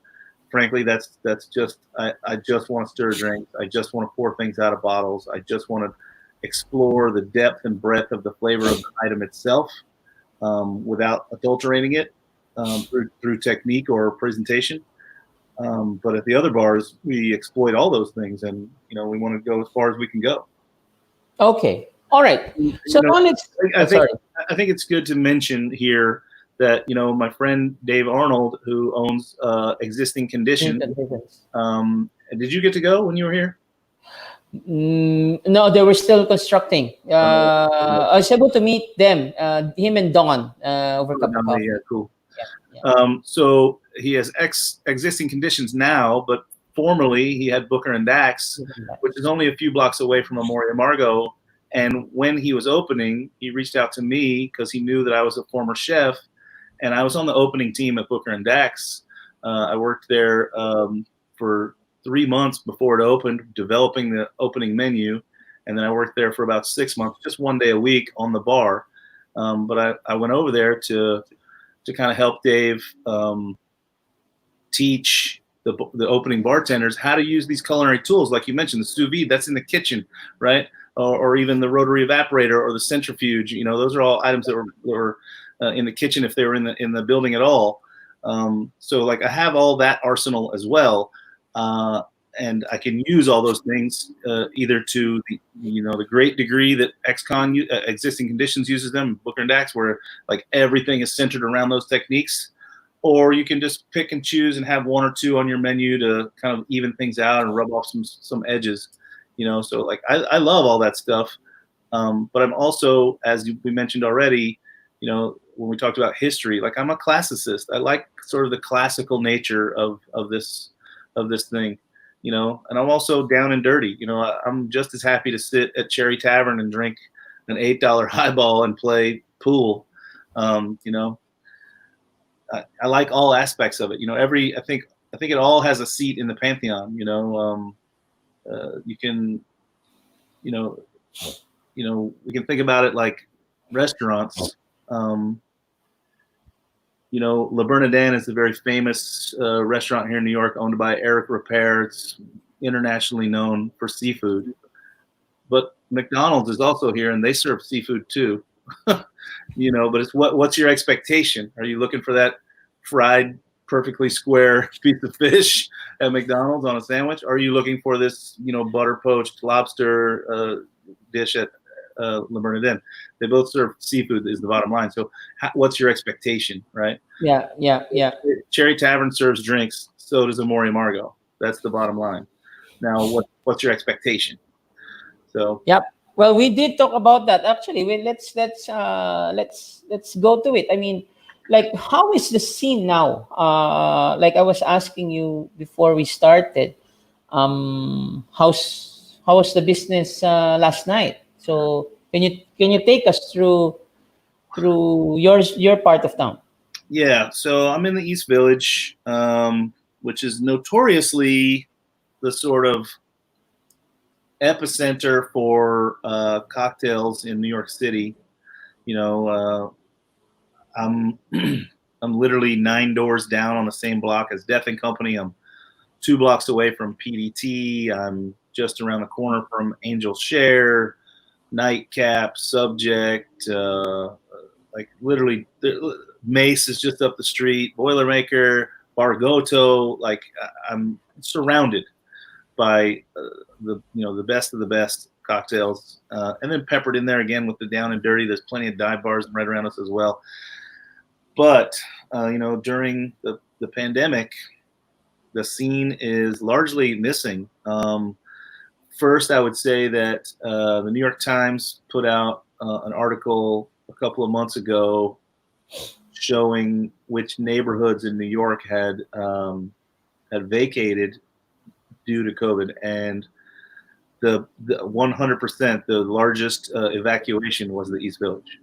frankly, that's just I just want to stir drinks. I just want to pour things out of bottles. I just want to explore the depth and breadth of the flavor of the item itself without adulterating it through technique or presentation. But at the other bars, we exploit all those things, and we want to go as far as we can go. Okay. All right. So now let's. Sorry. I think it's good to mention here that my friend Dave Arnold, who owns Existing Conditions. Did you get to go when you were here? No, they were still constructing. I was able to meet them, him and Don, over cup of coffee. Yeah, cool. Yeah. So he has Existing Conditions now, but formerly he had Booker and Dax, which is only a few blocks away from Amore Amargo. And when he was opening, he reached out to me because he knew that I was a former chef, and I was on the opening team at Booker and Dax. I worked there for 3 months before it opened, developing the opening menu, and then I worked there for about 6 months, just 1 day a week on the bar. But I went over there to kind of help Dave teach the opening bartenders how to use these culinary tools, like you mentioned, the sous vide, that's in the kitchen, right? Or even the rotary evaporator or the centrifuge. Those are all items that were in the kitchen if they were in the building at all. So like I have all that arsenal as well, and I can use all those things either to the great degree that Existing Conditions uses them, Booker and Dax, where like everything is centered around those techniques. Or you can just pick and choose and have 1 or 2 on your menu to kind of even things out and rub off some edges. So like I love all that stuff, but I'm also, as we mentioned already, when we talked about history, like I'm a classicist. I like sort of the classical nature of this thing, and I'm also down and dirty. I'm just as happy to sit at Cherry Tavern and drink an $8 highball and play pool. I like all aspects of it. I think it all has a seat in the pantheon. You can, we can think about it like restaurants. Le Bernardin is a very famous restaurant here in New York, owned by Eric Ripert. It's internationally known for seafood. But McDonald's is also here, and they serve seafood too. But it's what's your expectation? Are you looking for that fried, perfectly square piece of fish at McDonald's on a sandwich? Or are you looking for this, butter poached lobster dish at Le Bernardin? They both serve seafood is the bottom line. So what's your expectation, right? Yeah. Cherry Tavern serves drinks. So does Amore Amargo. That's the bottom line. Now, what's your expectation? So. Yep. Well, we did talk about that actually. Let's go to it. I mean, like, how is the scene now? Like I was asking you before we started, how was the business last night? So can you take us through your part of town? Yeah. So I'm in the East Village, which is notoriously the sort of epicenter for cocktails in New York City. I'm literally 9 doors down on the same block as Death and Company. I'm 2 blocks away from PDT. I'm just around the corner from Angel Share, Nightcap, Subject. Like literally, Mace is just up the street. Boilermaker, Bargoto. Like I'm surrounded by the best of the best cocktails, and then peppered in there again with the down and dirty. There's plenty of dive bars right around us as well. But during the pandemic, the scene is largely missing. First, I would say that the New York Times put out an article a couple of months ago showing which neighborhoods in New York had vacated due to COVID, and the 100% the largest evacuation was the East Village.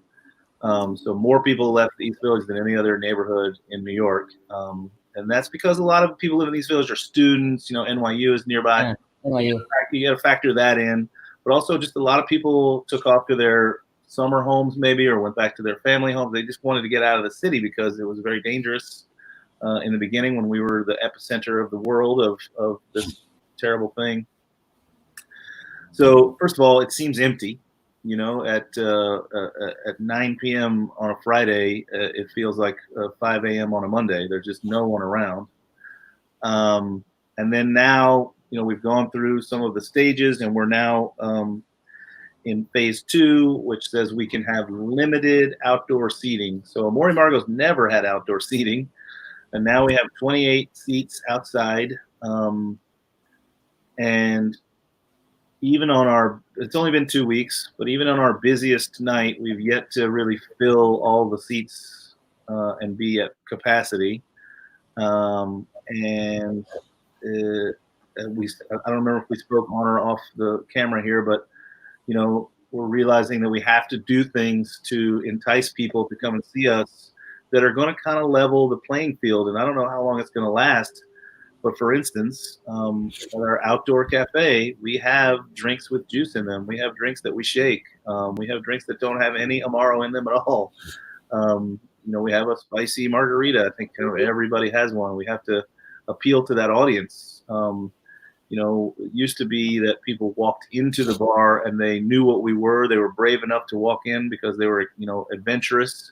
So more people left the East Village than any other neighborhood in New York, and that's because a lot of people living in the East Village are students. You know, NYU is nearby. Yeah. NYU. You got to factor that in, but also just a lot of people took off to their summer homes maybe, or went back to their family homes. They just wanted to get out of the city because it was very dangerous in the beginning when we were the epicenter of the world of this terrible thing. So first of all, it seems empty. You know, at 9 p.m. on a Friday, it feels like 5 a.m. on a Monday. There's just no one around. And then now, you know, we've gone through some of the stages, and we're now in phase 2, which says we can have limited outdoor seating. So Amor y Margot's never had outdoor seating, and now we have 28 seats outside. And even on our, it's only been 2 weeks, but even on our busiest night, we've yet to really fill all the seats and be at capacity. And I don't remember if we spoke on or off the camera here, but you know, we're realizing that we have to do things to entice people to come and see us that are going to kind of level the playing field. And I don't know how long it's going to last. But for instance, at our outdoor cafe, we have drinks with juice in them. We have drinks that we shake. We have drinks that don't have any Amaro in them at all. You know, we have a spicy margarita. I think, you know, everybody has one. We have to appeal to that audience. You know, it used to be that people walked into the bar and they knew what we were. They were brave enough to walk in because they were, you know, adventurous.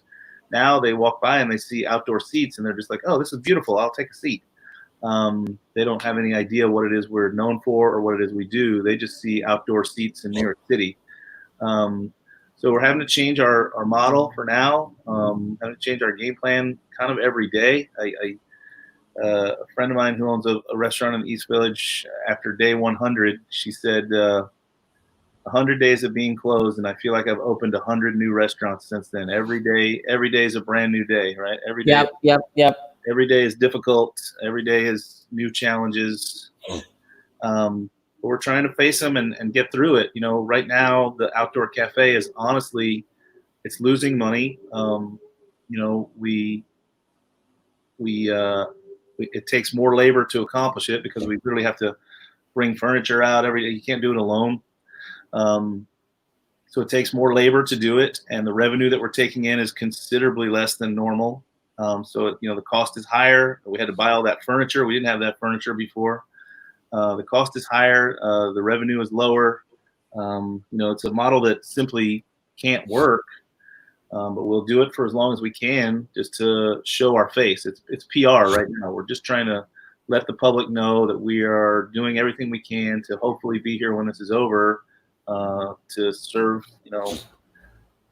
Now they walk by and they see outdoor seats and they're just like, oh, this is beautiful. I'll take a seat. They don't have any idea what it is we're known for or what it is we do. They just see outdoor seats in New York City. So we're having to change our model for now, having to change our game plan kind of every day. A friend of mine who owns a restaurant in the East Village, after day 100, she said, 100 days of being closed, and I feel like I've opened 100 new restaurants since then. Every day is a brand new day, right? Every day is difficult. Every day is new challenges. But we're trying to face them and get through it. You know, right now the outdoor cafe is honestly, it's losing money. You know, it takes more labor to accomplish it because we really have to bring furniture out every day. You can't do it alone. So it takes more labor to do it, and the revenue that we're taking in is considerably less than normal. So you know, the cost is higher. We had to buy all that furniture. We didn't have that furniture before. The cost is higher. The revenue is lower. You know, it's a model that simply can't work. But we'll do it for as long as we can, just to show our face. It's PR right now. We're just trying to let the public know that we are doing everything we can to hopefully be here when this is over, to serve, you know,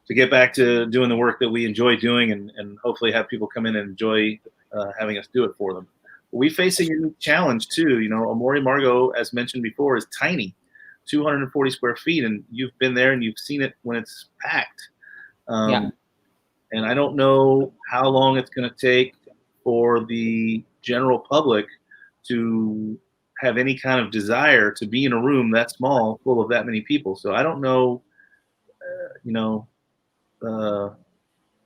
to get back to doing the work that we enjoy doing, and hopefully have people come in and enjoy having us do it for them. We face a unique challenge too. You know, Amor y Margot, as mentioned before, is tiny, 240 square feet, and you've been there and you've seen it when it's packed. Yeah. And I don't know how long it's going to take for the general public to have any kind of desire to be in a room that small full of that many people. So I don't know, you know,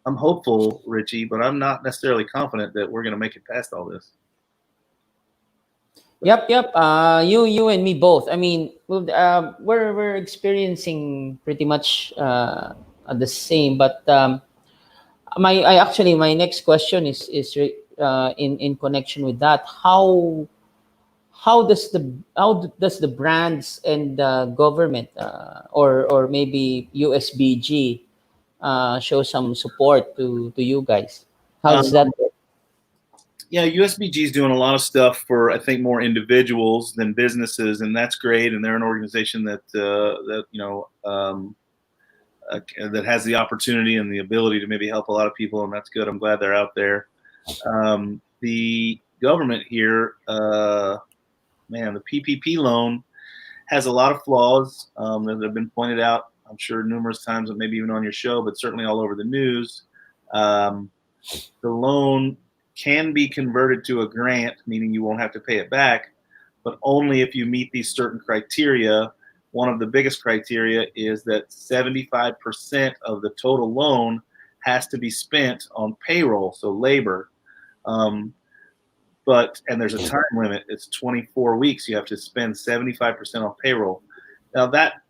I'm hopeful, Richie, but I'm not necessarily confident that we're going to make it past all this. Yep. You and me both. I mean, we're experiencing pretty much the same. But my next question is in connection with that. How does the brands and government or maybe USBG show some support to you guys? How does that Um, work? yeah, USBG is doing a lot of stuff for, I think, more individuals than businesses, and that's great. And they're an organization that you know, that has the opportunity and the ability to maybe help a lot of people, and that's good. I'm glad they're out there. The government here, man, the PPP loan has a lot of flaws that have been pointed out, I'm sure, numerous times, and maybe even on your show, but certainly all over the news. The loan can be converted to a grant, meaning you won't have to pay it back, but only if you meet these certain criteria. One of the biggest criteria is that 75% of the total loan has to be spent on payroll, so labor. Um, and there's a time limit. It's 24 weeks. You have to spend 75% on payroll. Now that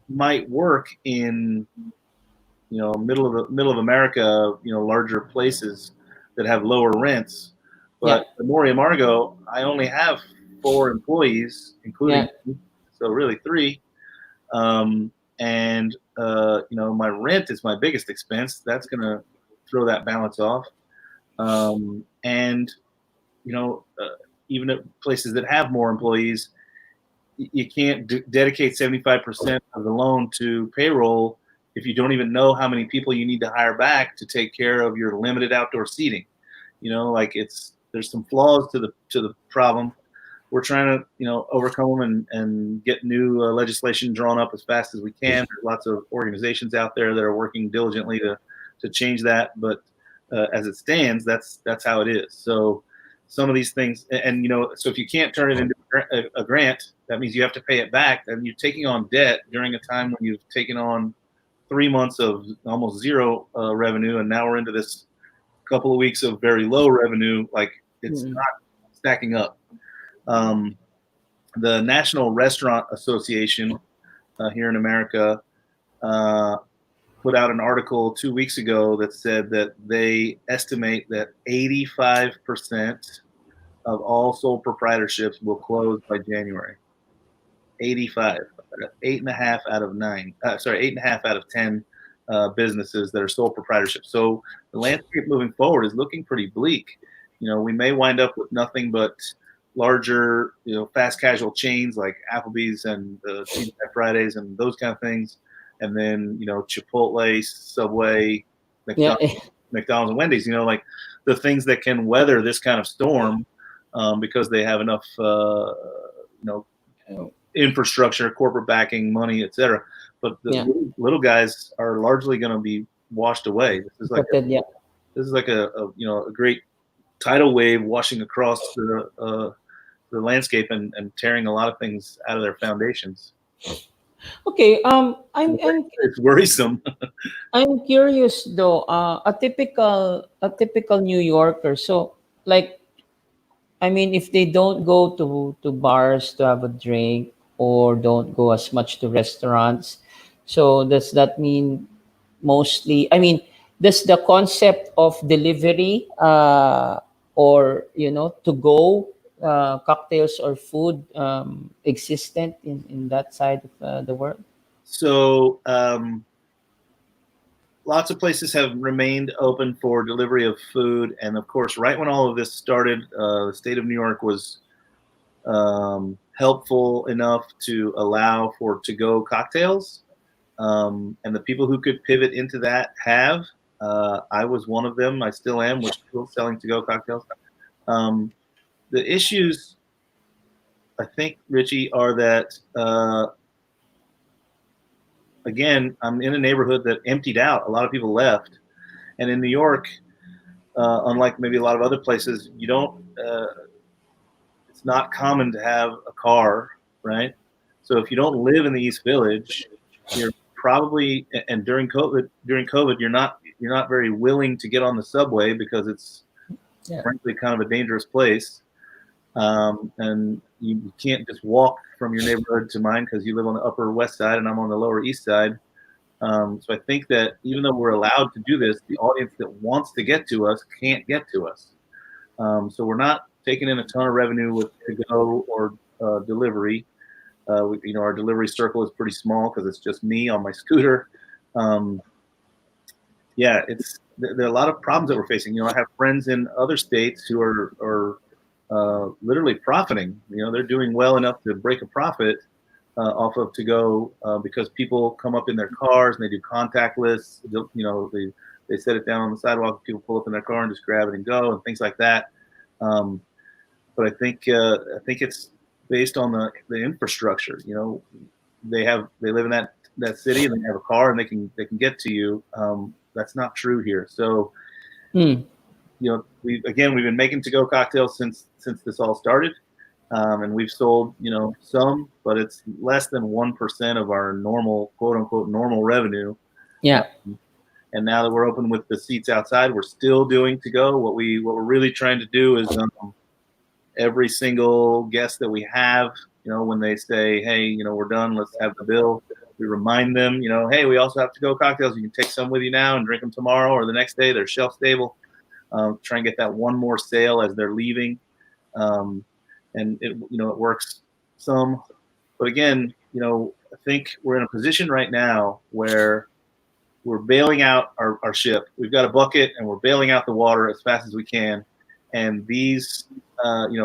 might work in middle of America, larger places that have lower rents. Yeah. But at Mori Amargo, I only have 4 employees, including Yeah. me, so really 3. And my rent is my biggest expense. That's going to throw that balance off. And even at places that have more employees, you can't dedicate 75% of the loan to payroll if you don't even know how many people you need to hire back to take care of your limited outdoor seating. There's some flaws to the problem. We're trying to overcome them and get new legislation drawn up as fast as we can. There's lots of organizations out there that are working diligently to change that, but as it stands, that's how it is. So some of these things, and so if you can't turn it into a grant, that means you have to pay it back, and you're taking on debt during a time when you've taken on 3 months of almost zero revenue, and now we're into this couple of weeks of very low revenue. Like, it's not stacking up. The National Restaurant Association here in America put out an article 2 weeks ago that said that they estimate that 85% of all sole proprietorships will close by January. 85, 8.5 out of 9. 8.5 out of 10 businesses that are sole proprietorships. So the landscape moving forward is looking pretty bleak. We may wind up with nothing but larger, fast casual chains like Applebee's and Tuesday Fridays and those kind of things, and then Chipotle, Subway, McDonald's, and Wendy's. Like the things that can weather this kind of storm because they have enough, infrastructure, corporate backing, money, etc. But the little guys are largely going to be washed away. This is like a great tidal wave washing across the landscape and tearing a lot of things out of their foundations. Okay. It's worrisome. I'm curious though. A typical New Yorker. So, like, I mean, if they don't go to bars to have a drink or don't go as much to restaurants, so does that mean mostly? I mean, does the concept of delivery or to go cocktails or food existent in that side of the world? So lots of places have remained open for delivery of food, and of course, right when all of this started, the state of New York was helpful enough to allow for to-go cocktails, and the people who could pivot into that have. I was one of them. I still am. We're still selling to-go cocktails. The issues, I think, Richie, are that again, I'm in a neighborhood that emptied out. A lot of people left, and in New York, unlike maybe a lot of other places, you don't. It's not common to have a car, right? So if you don't live in the East Village, you're probably, and during COVID, you're not very willing to get on the subway because it's frankly kind of a dangerous place, and you can't just walk from your neighborhood to mine because you live on the Upper West Side and I'm on the Lower East Side. So I think that even though we're allowed to do this, the audience that wants to get to us can't get to us. So we're not taking in a ton of revenue with to-go or delivery. Our delivery circle is pretty small because it's just me on my scooter. There are a lot of problems that we're facing. I have friends in other states who are literally profiting. They're doing well enough to break a profit off of to-go because people come up in their cars and they do contactless. They set it down on the sidewalk. People pull up in their car and just grab it and go, and things like that. But I think it's based on the infrastructure. They live in that city and they have a car and they can get to you. That's not true here. So, we've been making to-go cocktails since this all started. And we've sold, some, but it's less than 1% of our normal, quote unquote, normal revenue. Yeah. Um, and now that we're open with the seats outside, we're still doing to go. What we're really trying to do is every single guest that we have, when they say, hey, we're done, let's have the bill. We remind them, hey, we also have to go cocktails. You can take some with you now and drink them tomorrow or the next day. They're shelf stable. Try and get that one more sale as they're leaving. Um, and it works some, but again, I think we're in a position right now where we're bailing out our ship. We've got a bucket and we're bailing out the water as fast as we can. And these,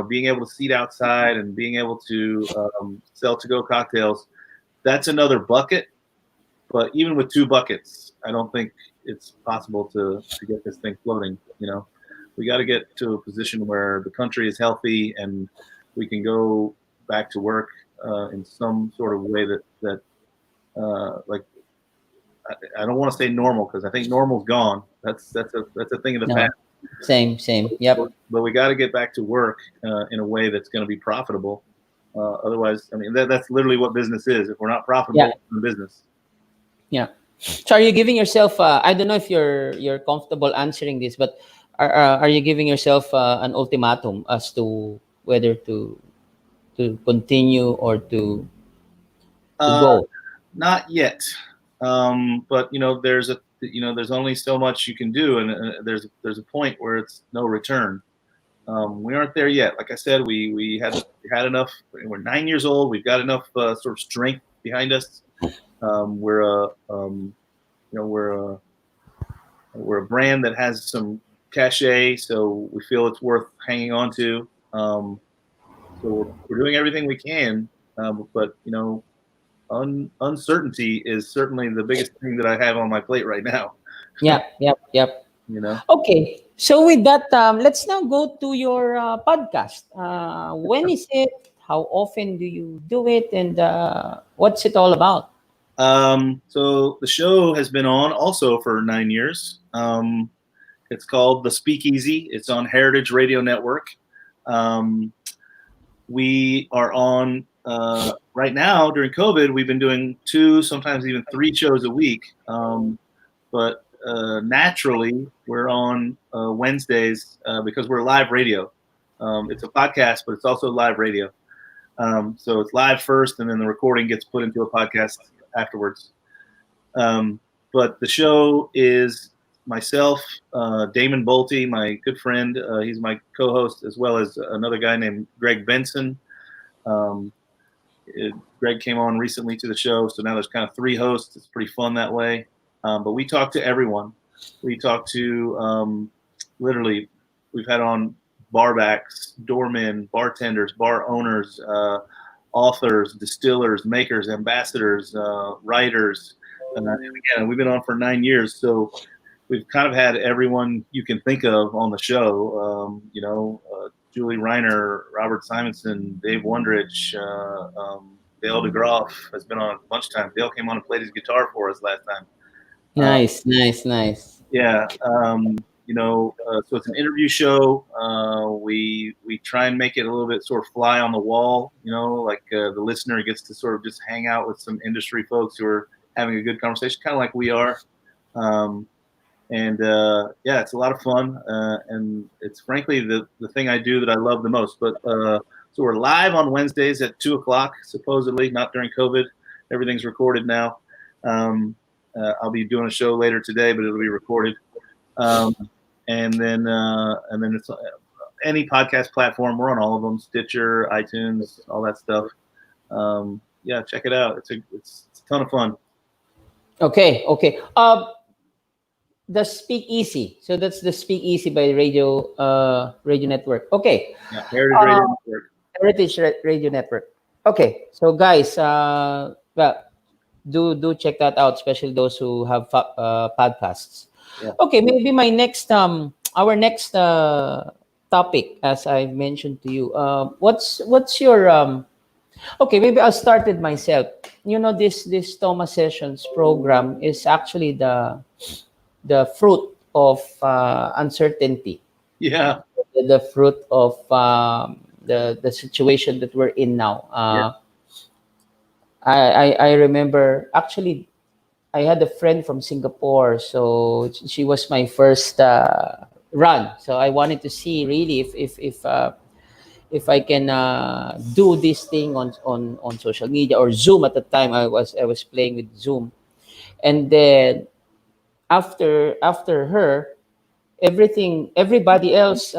being able to seat outside and being able to sell to-go cocktails, that's another bucket. But even with two buckets, I don't think it's possible to get this thing floating. We got to get to a position where the country is healthy and we can go back to work in some sort of way that like I don't want to say normal because I think normal's gone. That's a thing of the No. past. Same. Yep. But we got to get back to work in a way that's going to be profitable. Otherwise, I mean, that's literally what business is. If we're not profitable, Yeah. we're in business. Yeah. So are you giving yourself? I don't know if you're comfortable answering this, but are you giving yourself an ultimatum as to whether to continue or to Uh, go? Not yet, but there's only so much you can do, and there's a point where it's no return. We aren't there yet. Like I said, we had enough. We're 9 years old. We've got enough sort of strength behind us. We're a we're a brand that has some cachet, so we feel it's worth hanging on to. So we're doing everything we can, but uncertainty is certainly the biggest thing that I have on my plate right now. Yep. You know. Okay. So with that, let's now go to your podcast. When is it? How often do you do it? And what's it all about? So the show has been on also for 9 years. It's called The Speakeasy. It's on Heritage Radio Network. Um, we are on right now during COVID. We've been doing 2, sometimes even 3 shows a week. But naturally, we're on Wednesdays because we're live radio. It's a podcast, but it's also live radio. So it's live first, and then the recording gets put into a podcast afterwards. But the show is myself, Damon Bolte, my good friend. He's my co-host, as well as another guy named Greg Benson. Um, Greg came on recently to the show, so now there's kind of 3 hosts. It's pretty fun that way. But we talk to everyone. We talk to literally, we've had on barbacks, doormen, bartenders, bar owners, authors, distillers, makers, ambassadors, writers. And again, we've been on for 9 years, so we've kind of had everyone you can think of on the show. Julie Reiner, Robert Simonson, Dave Wondrich, Dale DeGroff has been on a bunch of times. Dale came on and played his guitar for us last time. Nice. Yeah. So it's an interview show. We try and make it a little bit sort of fly on the wall, like the listener gets to sort of just hang out with some industry folks who are having a good conversation, kind of like we are. It's a lot of fun. And it's frankly the thing I do that I love the most. But so we're live on Wednesdays at 2:00, supposedly, not during COVID. Everything's recorded now. I'll be doing a show later today, but it'll be recorded. And then it's any podcast platform. We're on all of them: Stitcher, iTunes, all that stuff. Check it out. It's a ton of fun. Okay. The Speak Easy. So that's the Speak Easy by Radio Network. Okay. Yeah, Heritage Radio Network. Radio Network. Okay. So guys, well, do check that out, especially those who have podcasts. Yeah. Okay, maybe my next our next topic, as I mentioned to you, what's your okay, maybe I'll start with myself. This Toma Sessions program is actually the fruit of uncertainty. Yeah. The fruit of the situation that we're in now. Yeah. I remember actually I had a friend from Singapore, so she was my first run. So I wanted to see really if I can do this thing on social media or Zoom. At the time I was playing with Zoom, and then after her, everybody else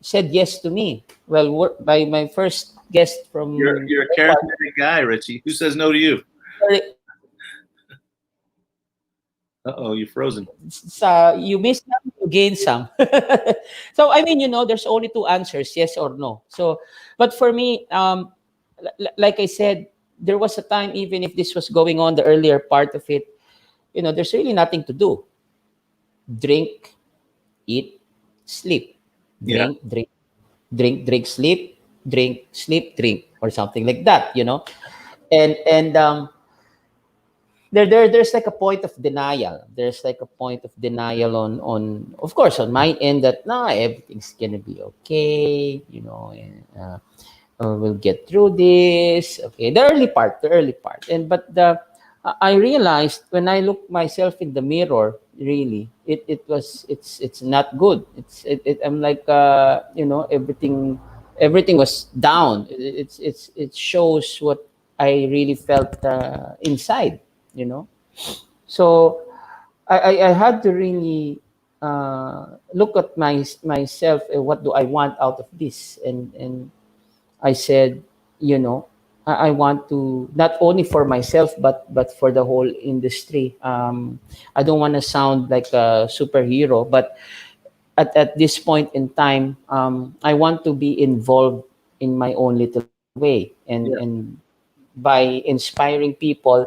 said yes to me. Well, by my first guest from You're a charismatic guy, Richie. Who says no to you? Uh-oh, you're frozen. You miss some, you gain some. So I mean, there's only two answers, yes or no. So, but for me, like I said, there was a time, even if this was going on the earlier part of it, there's really nothing to do. Drink, eat, sleep. Yeah. Drink, sleep, drink, sleep, drink, or something like that. And there's like a point of denial. There's like a point of denial on of course on my end that nah, everything's gonna be okay, and we'll get through this. Okay, the early part, and but I realized when I look myself in the mirror, really, it's not good. I'm like everything was down. It shows what I really felt inside, you know. So I had to really look at myself. What do I want out of this? And I said, you know, I want to not only for myself but for the whole industry. I don't want to sound like a superhero, but at this point in time, I want to be involved in my own little way, and Yeah. by inspiring people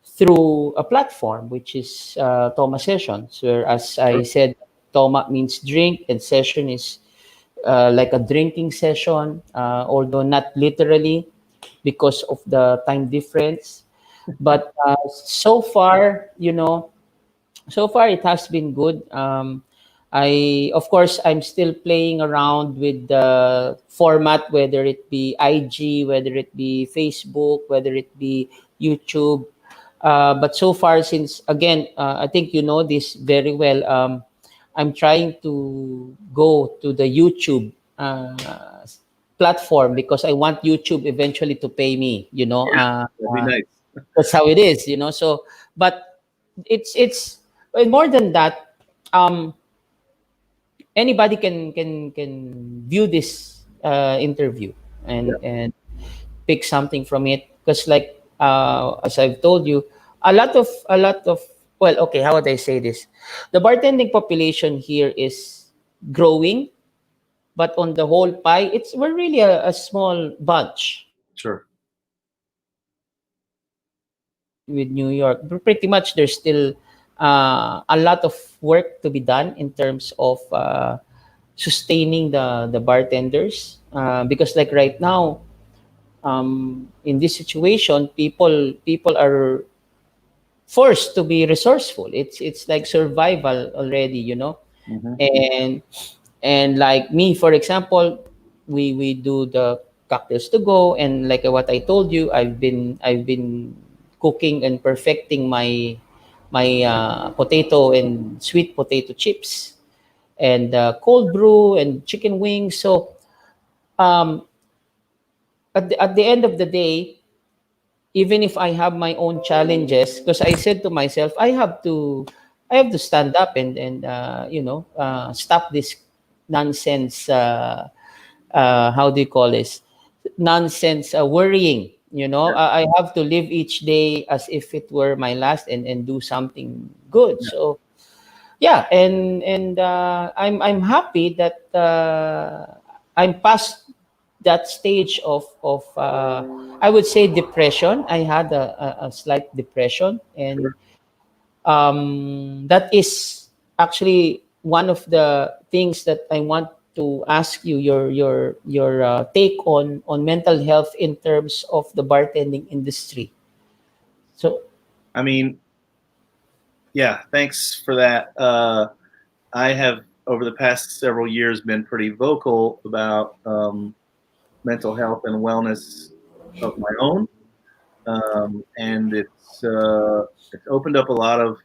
through a platform which is Toma sessions, where, as I Sure. said, Toma means drink and session is like a drinking session, although not literally because of the time difference. But so far it has been good. Of course, I'm still playing around with the format, whether it be IG, whether it be Facebook, whether it be YouTube. But so far, since again, I think you know this very well. I'm trying to go to the YouTube platform because I want YouTube eventually to pay me. Yeah. That'd be nice. That's how it is. So, but it's well, more than that. Um, Anybody can view this interview Yeah. and pick something from it, because like as I've told you, a lot of well, okay, how would I say this? The bartending population here is growing, but on the whole pie, we're really a small bunch Sure. with New York. Pretty much, there's still a lot of work to be done in terms of sustaining the bartenders, because like right now, in this situation, people are forced to be resourceful. It's like survival already. Hmm. And like me, for example, we do the cocktails to go, and like what I told you, I've been cooking and perfecting my potato and sweet potato chips, and cold brew and chicken wings. So um, at the end of the day, even if I have my own challenges, because I said to myself, I have to stand up and stop this nonsense. How do you call this? Nonsense worrying. Yeah. I have to live each day as if it were my last, and do something good. Yeah. So yeah, and I'm happy that I'm past that stage of I would say depression. I had a slight depression, and Sure. that is actually one of the things that I want to ask you your take on mental health in terms of the bartending industry. So I mean, yeah. Thanks for that. I have over the past several years been pretty vocal about mental health and wellness of my own, and it's opened up a lot of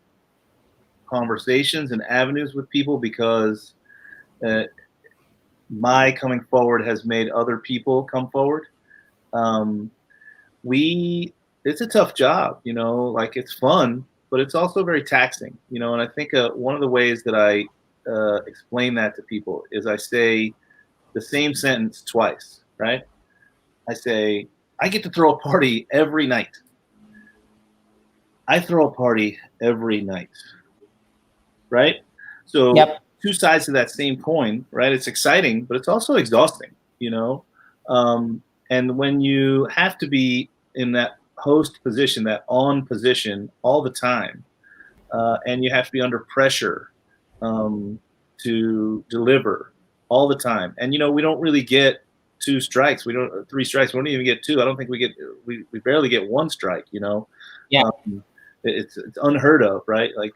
conversations and avenues with people because uh, my coming forward has made other people come forward. Um, we it's a tough job, like it's fun, but it's also very taxing, and I think one of the ways that I explain that to people is I say the same sentence twice, right? I say, I get to throw a party every night. I throw a party every night, right? So Yep. two sides to that same coin, right? It's exciting, but it's also exhausting, you know. Um, and when you have to be in that host position, that on position all the time, and you have to be under pressure um, to deliver all the time, and we don't really get two strikes. We don't three strikes. We don't even get two. I don't think we get. We barely get one strike. Yeah. Um, it's unheard of, right? Like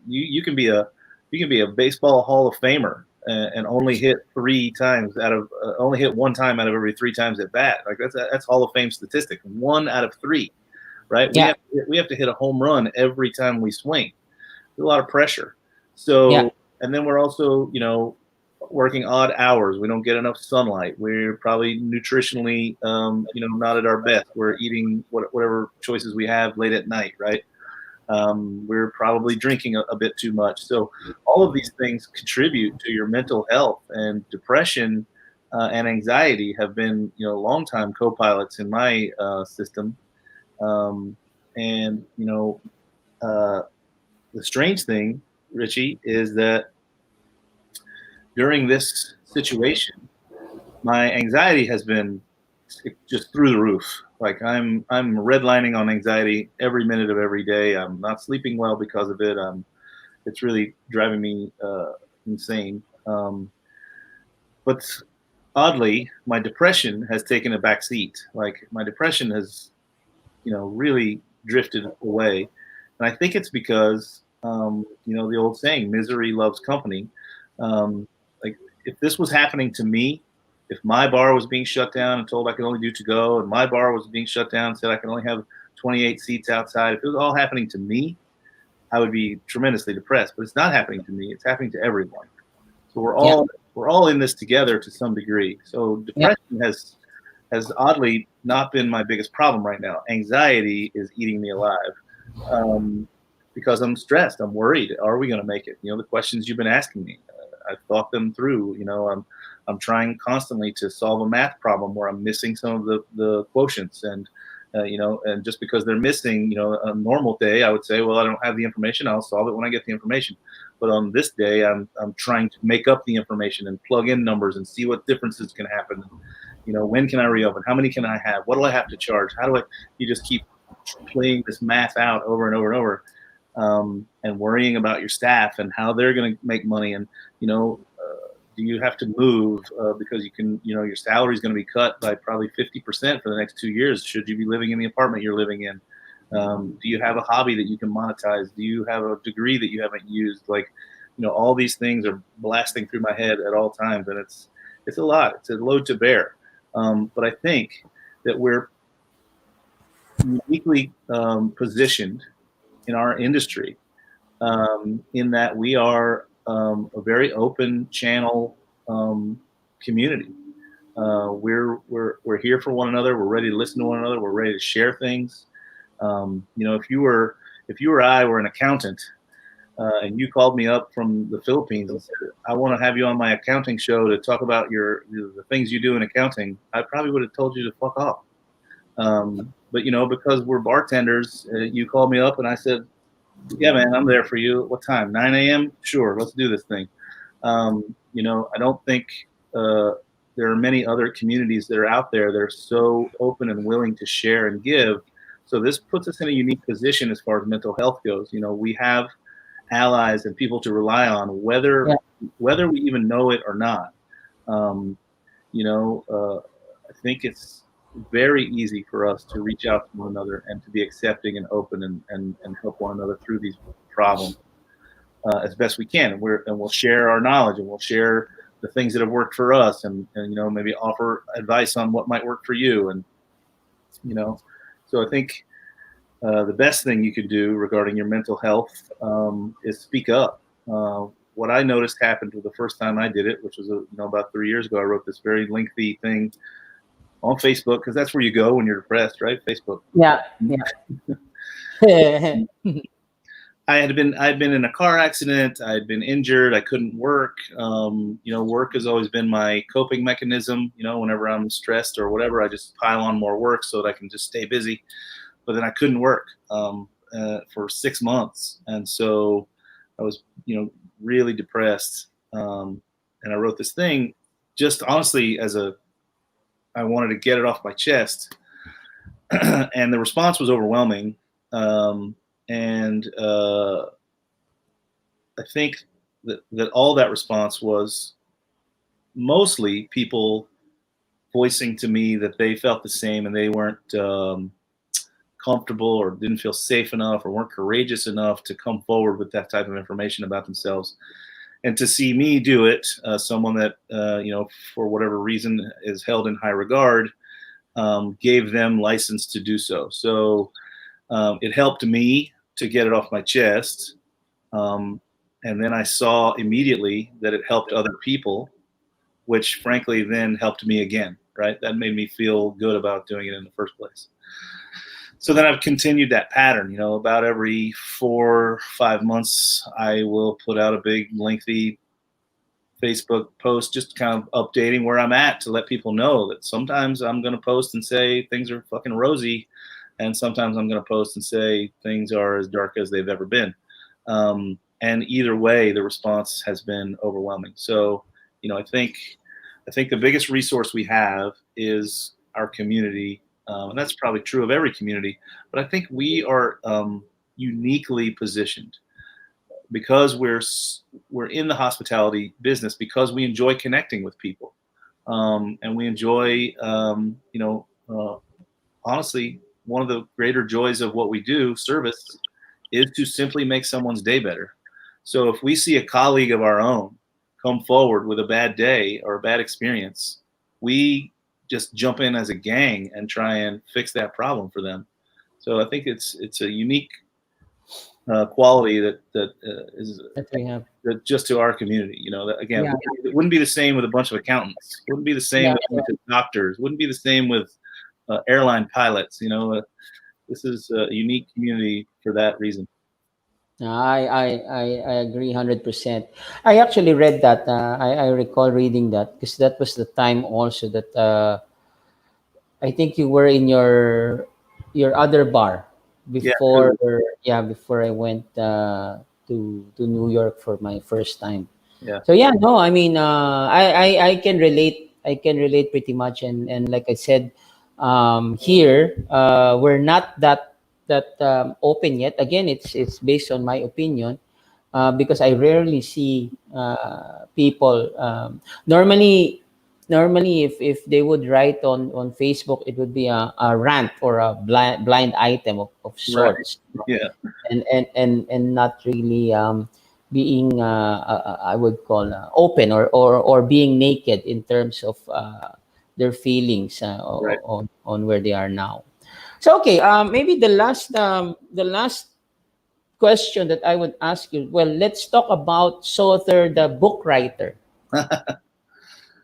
you can be a baseball Hall of Famer and only hit three times out of only hit one time out of every three times at bat. Like that's Hall of Fame statistic. One out of three, right? Yeah. We have to hit a home run every time we swing. There's a lot of pressure. Yeah. So and then we're also working odd hours. We don't get enough sunlight. We're probably nutritionally not at our best. We're eating whatever choices we have late at night, right? We're probably drinking a bit too much. So all of these things contribute to your mental health, and depression and anxiety have been longtime co-pilots in my system. Um, and uh, the strange thing, Richie, is that during this situation, my anxiety has been just through the roof. Like I'm redlining on anxiety every minute of every day. I'm not sleeping well because of it. It's really driving me insane. But oddly, my depression has taken a back seat. Like my depression has, really drifted away, and I think it's because the old saying, "Misery loves company." Like if this was happening to me, if my bar was being shut down and told I could only do to go, and my bar was being shut down and said I can only have 28 seats outside, if it was all happening to me, I would be tremendously depressed. But it's not happening to me; it's happening to everyone. So Yeah. we're all in this together to some degree. So Yeah. depression has oddly not been my biggest problem right now. Anxiety is eating me alive um, because I'm stressed. I'm worried. Are we going to make it? The questions you've been asking me. I've thought them through. I'm trying constantly to solve a math problem where I'm missing some of the quotients, and and just because they're missing, a normal day, I would say, well, I don't have the information. I'll solve it when I get the information. But on this day, I'm trying to make up the information and plug in numbers and see what differences can happen. When can I reopen? How many can I have? What do I have to charge? How do I? You just keep playing this math out over and over and over, and worrying about your staff and how they're going to make money, and do you have to move because your salary is going to be cut by probably 50% for the next 2 years? Should you be living in the apartment you're living in? Do you have a hobby that you can monetize? Do you have a degree that you haven't used? Like, all these things are blasting through my head at all times, and it's a lot. It's a load to bear. But I think that we're uniquely positioned in our industry, in that we are a very open channel community. We're here for one another. We're ready to listen to one another. We're ready to share things. If you or I were an accountant, and you called me up from the Philippines and said, "I want to have you on my accounting show to talk about the things you do in accounting," I probably would have told you to fuck off. But because we're bartenders, you called me up and I said, "Yeah, man, I'm there for you. What time? 9 a.m. Sure, let's do this thing." I don't think uh, there are many other communities that are out there that are so open and willing to share and give. So this puts us in a unique position as far as mental health goes. We have allies and people to rely on, Yeah. whether we even know it or not. Um, I think it's very easy for us to reach out to one another and to be accepting and open, and help one another through these problems as best we can. And we'll share our knowledge, and we'll share the things that have worked for us, and maybe offer advice on what might work for you. And so I think the best thing you could do regarding your mental health is speak up. What I noticed happened the first time I did it, which was about 3 years ago. I wrote this very lengthy thing on Facebook, because that's where you go when you're depressed, right? Facebook. Yeah, yeah. I'd been in a car accident. I had been injured. I couldn't work. Work has always been my coping mechanism. Whenever I'm stressed or whatever, I just pile on more work so that I can just stay busy. But then I couldn't work for 6 months, and so I was, really depressed. And I wrote this thing, just honestly I wanted to get it off my chest, and the response was overwhelming. And I think that all that response was mostly people voicing to me that they felt the same, and they weren't comfortable or didn't feel safe enough or weren't courageous enough to come forward with that type of information about themselves. And to see me do it, someone that, for whatever reason is held in high regard, gave them license to do so. So it helped me to get it off my chest. And then I saw immediately that it helped other people, which frankly then helped me again, right? That made me feel good about doing it in the first place. So then I've continued that pattern. About every 4 or 5 months, I will put out a big, lengthy Facebook post, just kind of updating where I'm at, to let people know that sometimes I'm going to post and say things are fucking rosy, and sometimes I'm going to post and say things are as dark as they've ever been. And either way, the response has been overwhelming. So, I think the biggest resource we have is our community. And that's probably true of every community, but I think we are uniquely positioned because we're in the hospitality business, because we enjoy connecting with people, and we enjoy, honestly, one of the greater joys of what we do, service, is to simply make someone's day better. So if we see a colleague of our own come forward with a bad day or a bad experience, we just jump in as a gang and try and fix that problem for them. So I think it's a unique quality that is That we have. that just to our community. That, again, Yeah, it wouldn't be the same with a bunch of accountants. Wouldn't be the same yeah, with doctors. Wouldn't be the same with airline pilots. This is a unique community for that reason. no, I agree 100%. I actually read that. I recall reading that because that was the time also that I think you were in your other bar Yeah, before. Yeah, before I went to New York for my first time. yeah, So yeah, no, I mean, I can relate. I can relate pretty much, and like I said, here we're not that open yet. Again, it's based on my opinion, because I rarely see people. Normally, if they would write on Facebook, it would be a rant or a blind item of right, sorts, yeah, and not really being I would call open or being naked in terms of their feelings right. on where they are now. So okay, maybe the last question that I would ask you. Well, let's talk about Sother, the book writer.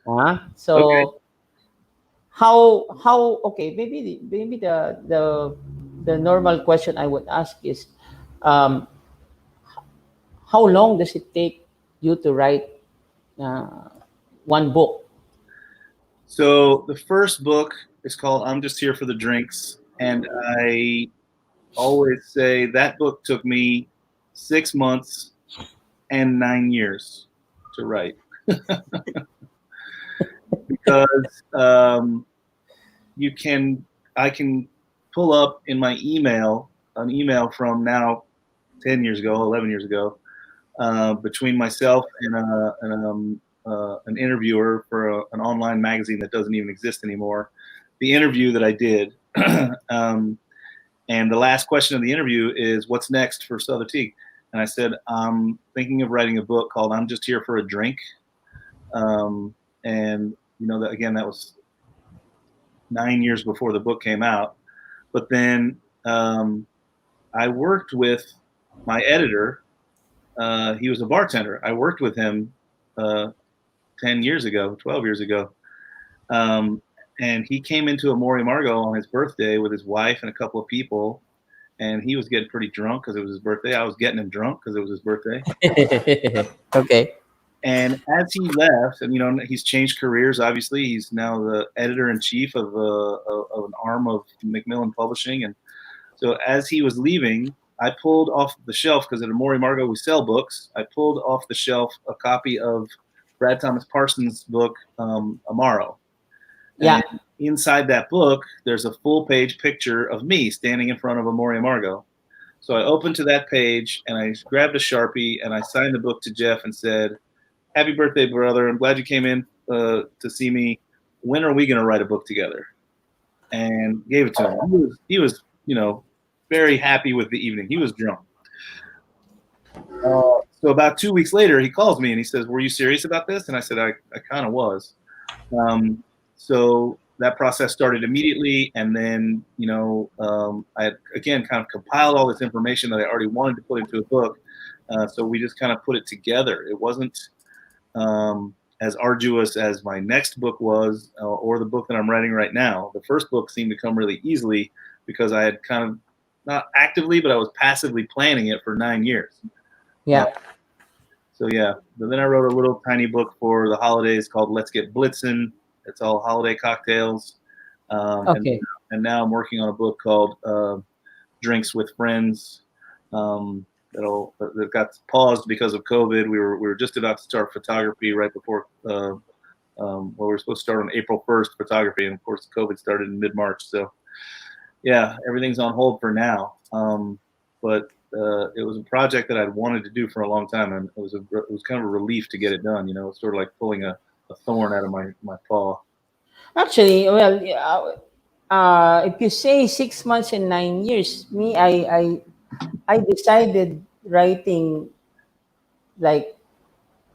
Okay. So how okay, maybe the normal question I would ask is, um, how long does it take you to write uh, one book? So the first book is called "I'm Just Here for the Drinks," and I always say that book took me 6 months and 9 years to write, because you can I can pull up in my email an email from now 10 years ago, 11 years ago, between myself and an interviewer for an online magazine that doesn't even exist anymore. The interview that I did, and the last question of the interview is, "What's next for Sother Teague?" And I said, "I'm thinking of writing a book called 'I'm Just Here for a Drink.'" And again, that was 9 years before the book came out. But then I worked with my editor. He was a bartender. I worked with him 10 years ago, 12 years ago. And he came into Amore Margot on his birthday with his wife and a couple of people. And he was getting pretty drunk because it was his birthday. I was getting him drunk because it was his birthday. Okay. And as he left, and he's changed careers. Obviously, he's now the editor in chief of an arm of Macmillan Publishing. And so as he was leaving, I pulled off the shelf, because at Amore Margot we sell books. I pulled off the shelf a copy of Brad Thomas Parsons' book, Amaro. Yeah. And inside that book, there's a full-page picture of me standing in front of Amore Margot. So I opened to that page, and I grabbed a Sharpie, and I signed the book to Jeff and said, "Happy birthday, brother. I'm glad you came in to see me. When are we going to write a book together?" And gave it to him. He was very happy with the evening. He was drunk. So about 2 weeks later, he calls me and he says, "Were you serious about this?" And I said, I kind of was. So that process started immediately. And then, I had, again, kind of compiled all this information that I already wanted to put into a book. So we just kind of put it together. It wasn't as arduous as my next book was, or the book that I'm writing right now. The first book seemed to come really easily because I had kind of, not actively, but I was passively planning it for 9 years. Yeah. So yeah, but then I wrote a little tiny book for the holidays called Let's Get Blitzin'. It's all holiday cocktails. Okay. And now I'm working on a book called Drinks with Friends. That got paused because of COVID. We were just about to start photography right before. We were supposed to start on April 1st photography, and of course COVID started in mid-March. So yeah, everything's on hold for now. But it was a project that I'd wanted to do for a long time, and it was kind of a relief to get it done. It's sort of like pulling a thorn out of my paw. Actually, well, yeah, if you say 6 months and 9 years, me, I decided writing like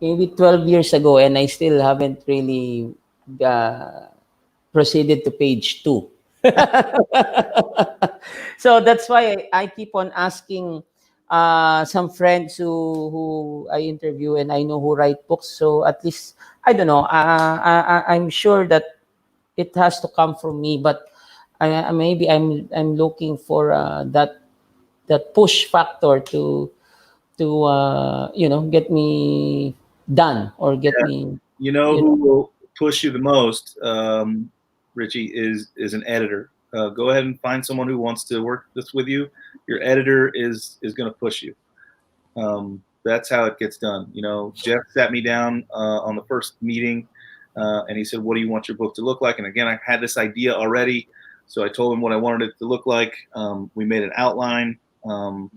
maybe 12 years ago, and I still haven't really uh, proceeded to page two. So that's why I keep on asking some friends who I interview and I know who write books. So at least I don't know. I'm sure that it has to come from me, but maybe I'm looking for that push factor to get me done or get Yeah. me you Who know will push you the most, Richie, is an editor. Go ahead and find someone who wants to work this with you. Your editor is going to push you. That's how it gets done. Jeff sat me down on the first meeting, and he said, "What do you want your book to look like?" And again, I had this idea already, so I told him what I wanted it to look like. We made an outline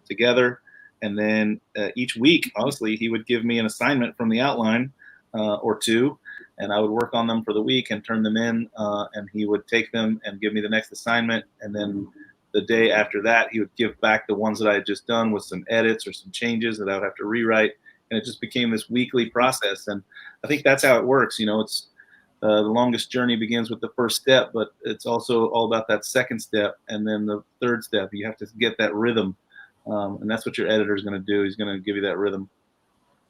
together, and then each week, honestly, he would give me an assignment from the outline or two, and I would work on them for the week and turn them in, and he would take them and give me the next assignment, and then the day after that, he would give back the ones that I had just done with some edits or some changes that I would have to rewrite. And it just became this weekly process. And I think that's how it works. It's the longest journey begins with the first step, but it's also all about that second step and then the third step. You have to get that rhythm. And that's what your editor is going to do. He's going to give you that rhythm.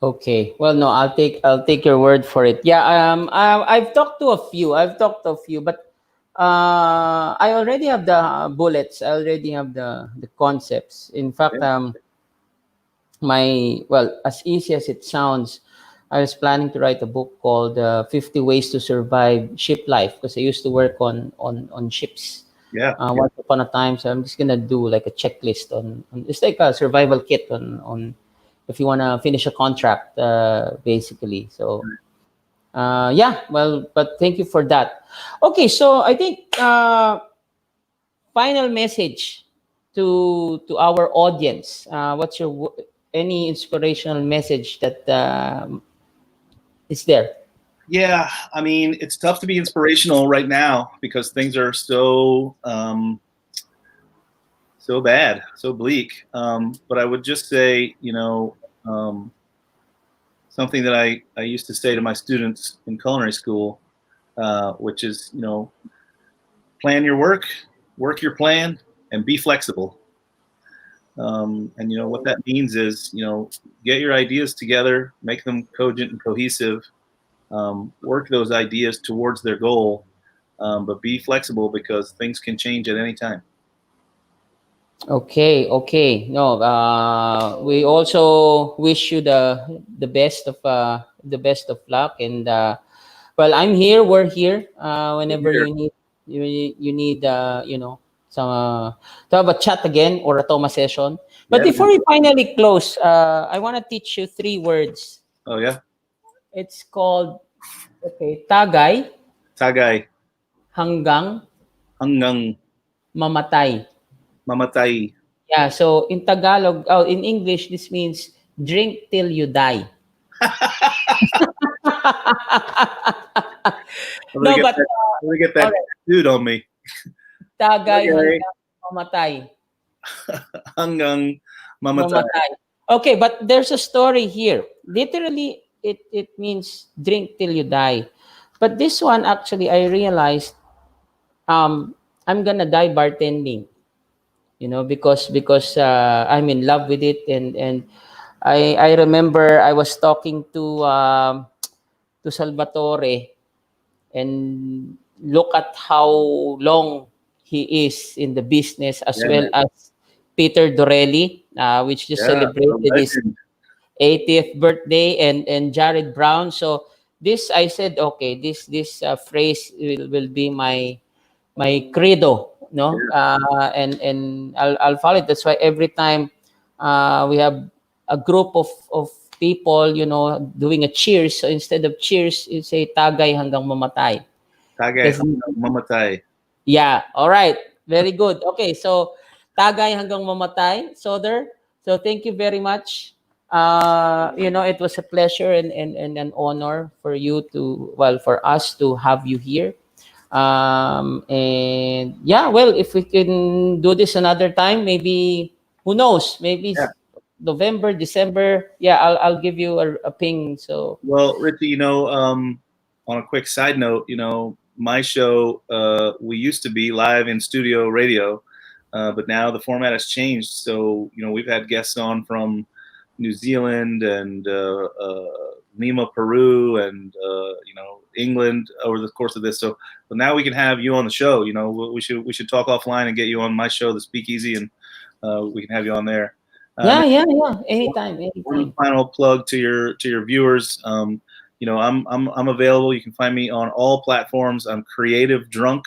Okay. Well, no, I'll take your word for it. Yeah. I've talked to a few. But I already have the bullets. I already have the concepts. In fact, Yeah. as easy as it sounds, I was planning to write a book called 50 Ways to Survive Ship Life, because I used to work on ships Yeah. once upon a time. So I'm just gonna do like a checklist on it's like a survival kit on if you wanna finish a contract, basically. So yeah, well, but thank you for that. Okay, so I think final message to our audience. What's your any inspirational message that is there? Yeah. I mean, it's tough to be inspirational right now because things are so bad, so bleak. But I would just say, um, something that I used to say to my students in culinary school, which is, plan your work your plan, and be flexible. And what that means is, get your ideas together, make them cogent and cohesive, work those ideas towards their goal, but be flexible because things can change at any time. Okay, okay. No, we also wish you the best of luck, and well, I'm here. We're here. Whenever Here. you need some to have a chat again or a Toma session. But Yeah. before we finally close, I want to teach you three words. Oh yeah. It's called tagay Tagay. hanggang Hanggang mamatay. mamatay. Yeah, so in Tagalog, oh, in English, this means drink till you die. Let me No, get but that. Let me get all that right, dude on me. tagay Tagay hanggang mamatay. hanggang mamatay. Mamatay. Okay, but there's a story here. Literally, it means drink till you die. But this one, actually, I realized I'm gonna die bartending. Because I'm in love with it, and I remember I was talking to Salvatore, and look at how long he is in the business, as Yeah, well man. as Peter Dorelli, which just Yeah, a celebrated his legend. 80th birthday, and Jared Brown. So this, I said, okay, this phrase will be my credo, no, Yeah, and I'll follow it. That's why every time we have a group of people, doing a cheers. So instead of cheers, you say tagay hanggang mamatay. tagay Because hanggang mamatay. yeah, all right, very good. Okay, so tagay hanggang mamatay, Sother. So thank you very much. It was a pleasure and an honor for you to, well, for us to have you here. And yeah, well, if we can do this another time, maybe, who knows, maybe Yeah. November, December. Yeah, I'll give you a ping. So Well, Richie, on a quick side note, my show, we used to be live in studio radio, but now the format has changed. So, we've had guests on from New Zealand and Lima, Peru, and England over the course of this. So now we can have you on the show. We should talk offline and get you on my show, the Speakeasy, and we can have you on there. yeah, yeah, yeah. One Anytime, one anytime. final plug to your viewers. I'm available. You can find me on all platforms. I'm Creative Drunk,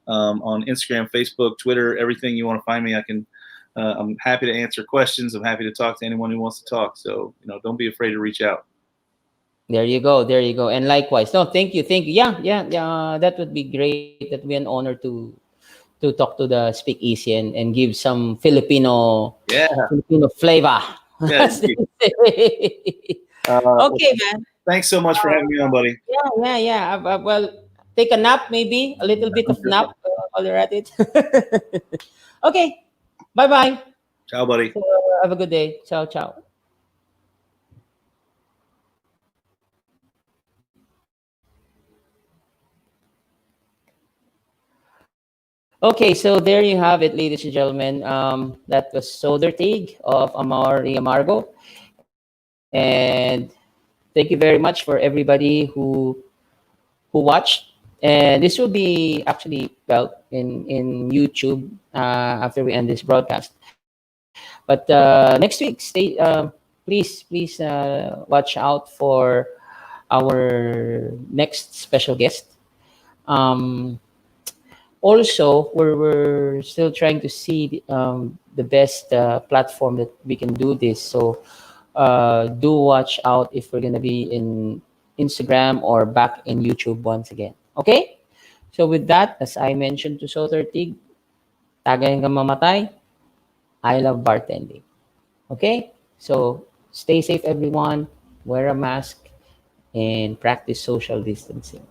on Instagram, Facebook, Twitter, everything you want to find me. I'm happy to answer questions. I'm happy to talk to anyone who wants to talk. So don't be afraid to reach out. There you go. There you go. And likewise. No, thank you. Thank you. Yeah, yeah, yeah. That would be great. That would be an honor to talk to the speakeasy and give some Yeah, Filipino flavor. yeah. As they say. Well, Okay, man. thanks so much for having me on, buddy. Yeah, yeah, yeah. Well, take a nap, maybe a little bit of nap while you're at it. Okay. Bye bye. Ciao, buddy. So, have a good day. Ciao, ciao. Okay, so there you have it, ladies and gentlemen. That was Sother Teague of Amar y Amargo. And thank you very much for everybody who watched. And this will be actually, well, in YouTube after we end this broadcast. But next week, please watch out for our next special guest. Um, Also, we're still trying to see the best platform that we can do this. So do watch out if we're gonna be in Instagram or back in YouTube once again. Okay. So with that, as I mentioned to Sother Tig, tagay hanggang mamatay, I love bartending. Okay. So stay safe, everyone. Wear a mask and practice social distancing.